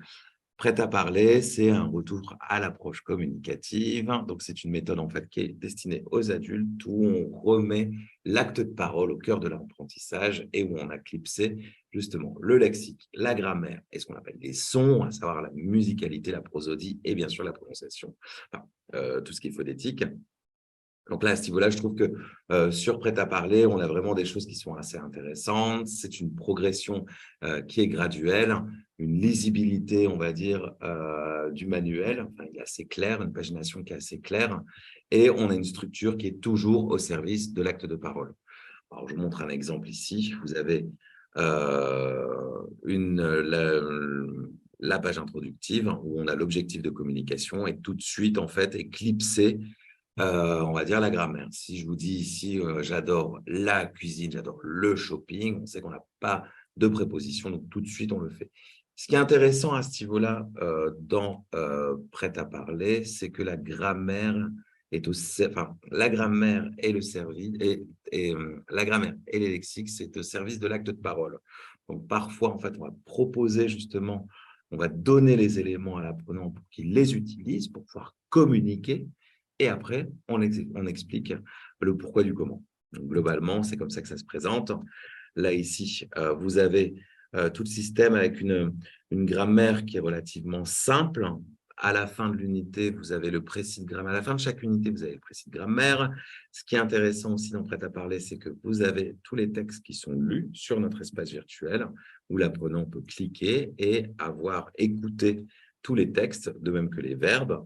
Prêt à parler, c'est un retour à l'approche communicative. Donc, c'est une méthode en fait qui est destinée aux adultes où on remet l'acte de parole au cœur de l'apprentissage et où on a clipsé justement le lexique, la grammaire et ce qu'on appelle les sons, à savoir la musicalité, la prosodie et bien sûr la prononciation, enfin, tout ce qui est phonétique. Donc là, à ce niveau-là, je trouve que sur Prêt-à-parler, on a vraiment des choses qui sont assez intéressantes. C'est une progression qui est graduelle, une lisibilité, on va dire, du manuel. Enfin, il est assez clair, une pagination qui est assez claire. Et on a une structure qui est toujours au service de l'acte de parole. Alors, je vous montre un exemple ici. Vous avez la page introductive où on a l'objectif de communication et tout de suite, en fait, est clipsé on va dire la grammaire. Si je vous dis ici, j'adore la cuisine, j'adore le shopping, on sait qu'on n'a pas de préposition, donc tout de suite, on le fait. Ce qui est intéressant à ce niveau-là, dans Prêt à parler, c'est que la grammaire est la grammaire et le service, la grammaire et les lexiques, c'est au service de l'acte de parole. Donc, parfois, en fait, on va proposer justement, on va donner les éléments à l'apprenant pour qu'il les utilise, pour pouvoir communiquer, et après, on explique le pourquoi du comment. Donc, globalement, c'est comme ça que ça se présente. Là, ici, vous avez tout le système avec une grammaire qui est relativement simple. À la fin de l'unité, vous avez le précis de grammaire. À la fin de chaque unité, vous avez le précis de grammaire. Ce qui est intéressant aussi dans Prêt à parler, c'est que vous avez tous les textes qui sont lus sur notre espace virtuel où l'apprenant peut cliquer et avoir écouté tous les textes, de même que les verbes.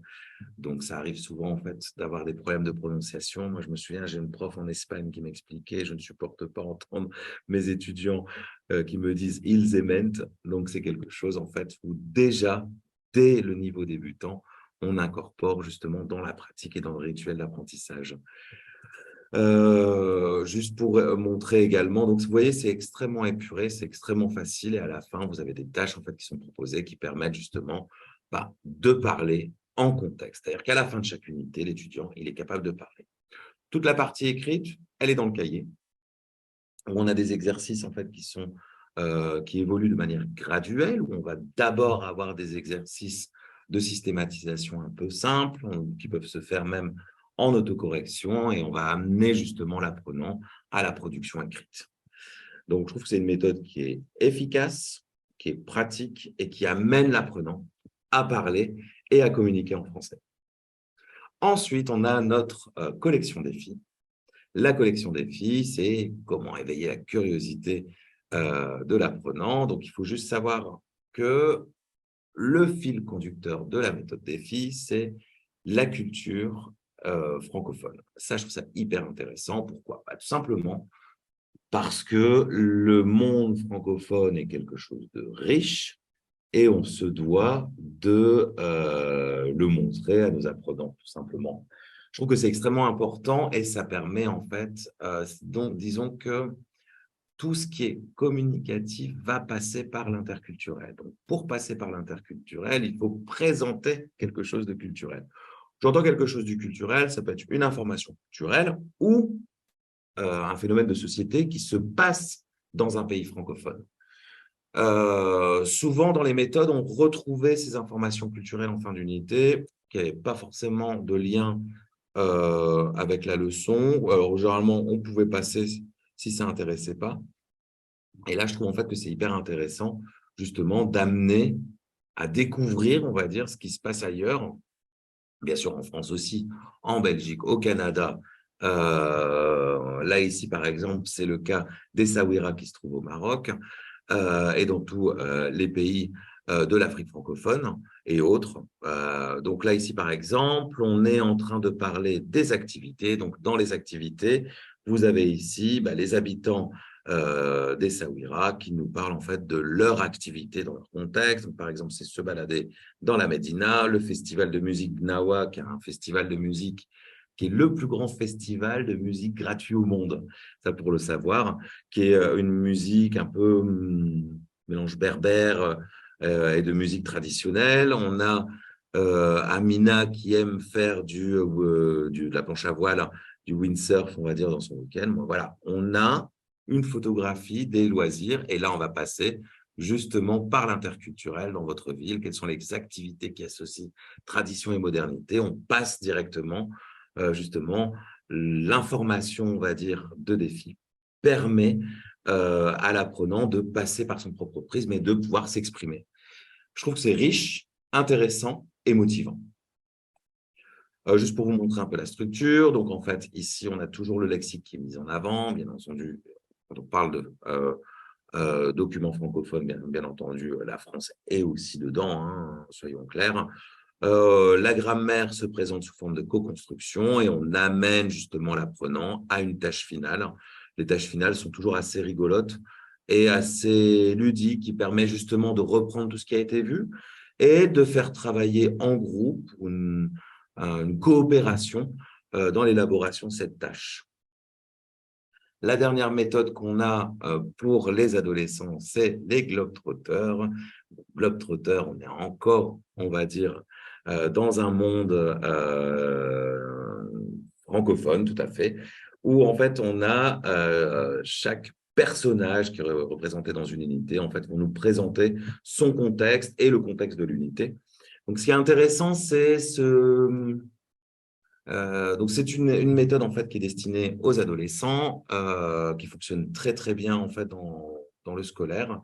Donc, ça arrive souvent, en fait, d'avoir des problèmes de prononciation. Moi, je me souviens, j'ai une prof en Espagne qui m'expliquait, je ne supporte pas entendre mes étudiants qui me disent « ils émentent ». Donc, c'est quelque chose, en fait, où déjà, dès le niveau débutant, on incorpore justement dans la pratique et dans le rituel d'apprentissage. Juste pour montrer également, donc vous voyez, c'est extrêmement épuré, c'est extrêmement facile et à la fin, vous avez des tâches en fait qui sont proposées qui permettent justement de parler en contexte. C'est-à-dire qu'à la fin de chaque unité, l'étudiant, il est capable de parler. Toute la partie écrite, elle est dans le cahier, où on a des exercices en fait qui évoluent de manière graduelle, où on va d'abord avoir des exercices de systématisation un peu simples, qui peuvent se faire même en autocorrection, et on va amener justement l'apprenant à la production écrite. Donc, je trouve que c'est une méthode qui est efficace, qui est pratique et qui amène l'apprenant à parler et à communiquer en français. Ensuite, on a notre collection défis. La collection défis, c'est comment éveiller la curiosité de l'apprenant. Donc, il faut juste savoir que le fil conducteur de la méthode défi, c'est la culture francophone. Ça, je trouve ça hyper intéressant. Pourquoi? Tout simplement parce que le monde francophone est quelque chose de riche et on se doit de le montrer à nos apprenants, tout simplement. Je trouve que c'est extrêmement important et ça permet en fait, donc disons que tout ce qui est communicatif va passer par l'interculturel. Donc, pour passer par l'interculturel, il faut présenter quelque chose de culturel. J'entends quelque chose du culturel, ça peut être une information culturelle ou un phénomène de société qui se passe dans un pays francophone. Souvent, dans les méthodes, on retrouvait ces informations culturelles en fin d'unité, qui n'avaient pas forcément de lien avec la leçon. Alors, généralement, on pouvait passer si ça n'intéressait pas. Et là, je trouve en fait que c'est hyper intéressant, justement, d'amener à découvrir, on va dire, ce qui se passe ailleurs, bien sûr en France aussi, en Belgique, au Canada. Là, ici, par exemple, c'est le cas d'Essaouira qui se trouve au Maroc et dans tous les pays de l'Afrique francophone et autres. Donc là, ici, par exemple, on est en train de parler des activités. Donc, dans les activités, vous avez ici les habitants d'Essaouira qui nous parlent en fait de leur activité dans leur contexte. Donc, par exemple, c'est se balader dans la Médina, le festival de musique Gnawa, qui est un festival de musique qui est le plus grand festival de musique gratuit au monde, ça pour le savoir, qui est une musique un peu mélange berbère et de musique traditionnelle. On a Amina qui aime faire de la planche à voile, du windsurf, on va dire, dans son week-end. Bon, voilà, on a une photographie des loisirs et là, on va passer justement par l'interculturel dans votre ville. Quelles sont les activités qui associent tradition et modernité? On passe directement, justement, l'information, on va dire, de défi permet à l'apprenant de passer par son propre prisme et de pouvoir s'exprimer. Je trouve que c'est riche, intéressant et motivant. Juste pour vous montrer un peu la structure, donc en fait, ici, on a toujours le lexique qui est mis en avant, bien entendu, quand on parle de documents francophones, bien entendu, la France est aussi dedans, hein, soyons clairs. La grammaire se présente sous forme de co-construction et on amène justement l'apprenant à une tâche finale. Les tâches finales sont toujours assez rigolotes et assez ludiques, qui permet justement de reprendre tout ce qui a été vu et de faire travailler en groupe une coopération dans l'élaboration de cette tâche. La dernière méthode qu'on a pour les adolescents, c'est les globetrotters. Globetrotters, on est encore, on va dire, dans un monde francophone, tout à fait, où en fait, on a chaque personnage qui est représenté dans une unité, en fait, vont nous présenter son contexte et le contexte de l'unité. Donc, ce qui est intéressant, c'est donc, c'est une méthode en fait qui est destinée aux adolescents, qui fonctionne très très bien en fait dans le scolaire.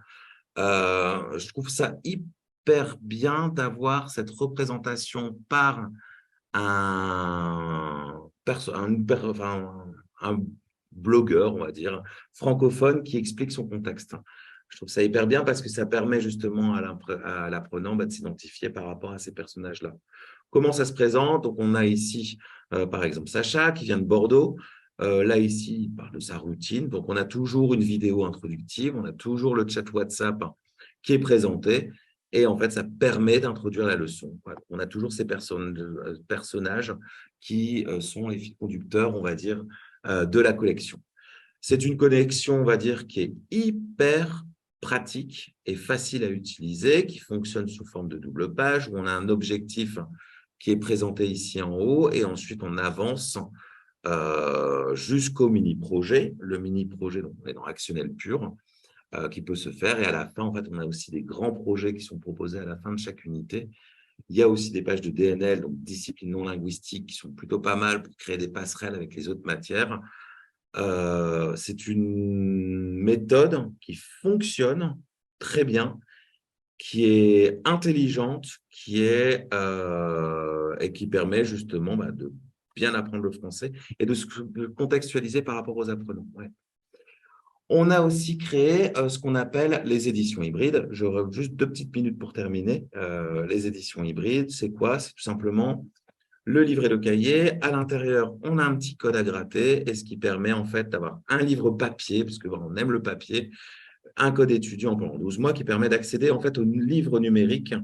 Je trouve ça hyper bien d'avoir cette représentation par un blogueur, on va dire, francophone qui explique son contexte. Je trouve ça hyper bien parce que ça permet justement à l'apprenant de s'identifier par rapport à ces personnages-là. Comment ça se présente? Donc, on a ici, par exemple, Sacha qui vient de Bordeaux. Là, ici, il parle de sa routine. Donc, on a toujours une vidéo introductive, on a toujours le chat WhatsApp qui est présenté. Et en fait, ça permet d'introduire la leçon. Voilà. On a toujours ces personnages qui sont les fils conducteurs, on va dire, de la collection. C'est une connexion, on va dire, qui est hyper pratique et facile à utiliser, qui fonctionne sous forme de double page, où on a un objectif qui est présenté ici en haut, et ensuite on avance jusqu'au mini-projet. Le mini-projet, donc on est dans Actionnel pur, qui peut se faire. Et à la fin, en fait, on a aussi des grands projets qui sont proposés à la fin de chaque unité. Il y a aussi des pages de DNL, donc disciplines non linguistiques, qui sont plutôt pas mal pour créer des passerelles avec les autres matières. c'est une méthode qui fonctionne très bien, qui est intelligente, et qui permet justement de bien apprendre le français et de se contextualiser par rapport aux apprenants. Ouais. On a aussi créé ce qu'on appelle les éditions hybrides. J'aurai juste 2 petites minutes pour terminer. Les éditions hybrides, c'est quoi? C'est tout simplement le livret de cahier. À l'intérieur, on a un petit code à gratter, et ce qui permet en fait d'avoir un livre papier, parce que on aime le papier, un code étudiant pendant 12 mois qui permet d'accéder en fait aux livres numériques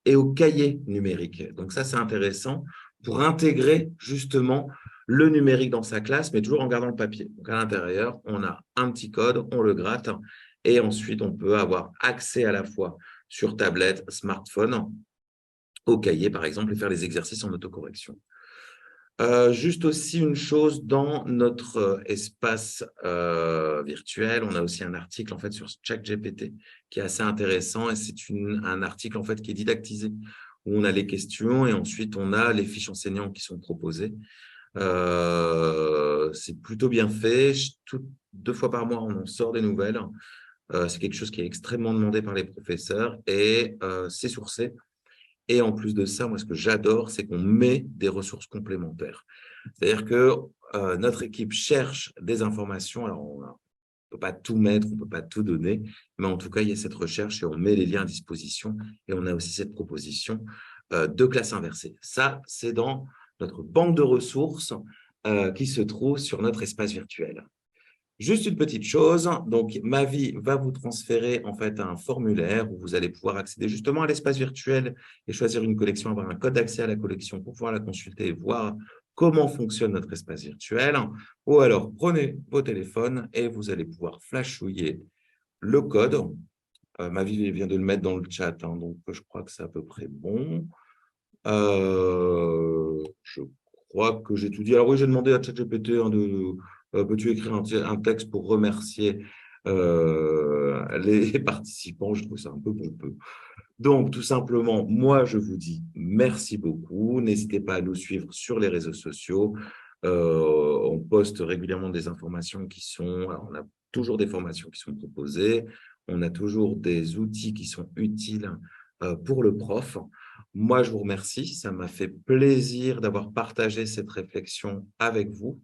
et aux cahiers numériques. Donc ça, c'est intéressant pour intégrer justement le numérique dans sa classe, mais toujours en gardant le papier. Donc à l'intérieur, on a un petit code, on le gratte, et ensuite on peut avoir accès à la fois sur tablette, smartphone, au cahier par exemple, et faire les exercices en autocorrection. Juste aussi une chose, dans notre espace virtuel, on a aussi un article en fait sur ChatGPT qui est assez intéressant, et c'est un article en fait qui est didactisé, où on a les questions et ensuite on a les fiches enseignants qui sont proposées. C'est plutôt bien fait. 2 fois par mois, on en sort des nouvelles. C'est quelque chose qui est extrêmement demandé par les professeurs, et c'est sourcé. Et en plus de ça, moi, ce que j'adore, c'est qu'on met des ressources complémentaires. C'est-à-dire que notre équipe cherche des informations. Alors, on ne peut pas tout mettre, on ne peut pas tout donner, mais en tout cas, il y a cette recherche et on met les liens à disposition. Et on a aussi cette proposition de classe inversée. Ça, c'est dans notre banque de ressources qui se trouve sur notre espace virtuel. Juste une petite chose, donc Mavi va vous transférer en fait un formulaire où vous allez pouvoir accéder justement à l'espace virtuel et choisir une collection, avoir un code d'accès à la collection pour pouvoir la consulter et voir comment fonctionne notre espace virtuel. Ou alors, prenez vos téléphones et vous allez pouvoir flashouiller le code. Mavi vient de le mettre dans le chat, donc je crois que c'est à peu près bon. Je crois que j'ai tout dit. Alors oui, j'ai demandé à ChatGPT peux-tu écrire un texte pour remercier les participants? Je trouve ça un peu pompeux. Donc, tout simplement, moi, je vous dis merci beaucoup. N'hésitez pas à nous suivre sur les réseaux sociaux. On poste régulièrement des informations qui sont… Alors, on a toujours des formations qui sont proposées. On a toujours des outils qui sont utiles pour le prof. Moi, je vous remercie. Ça m'a fait plaisir d'avoir partagé cette réflexion avec vous.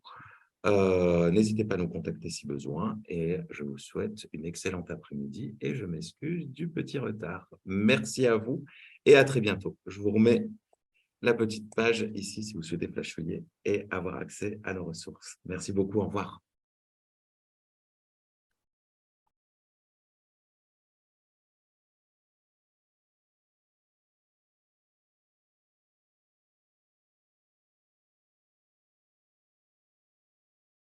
N'hésitez pas à nous contacter si besoin, et je vous souhaite une excellente après-midi et je m'excuse du petit retard. Merci à vous et à très bientôt. Je vous remets la petite page ici si vous souhaitez flashouiller et avoir accès à nos ressources. Merci beaucoup, au revoir.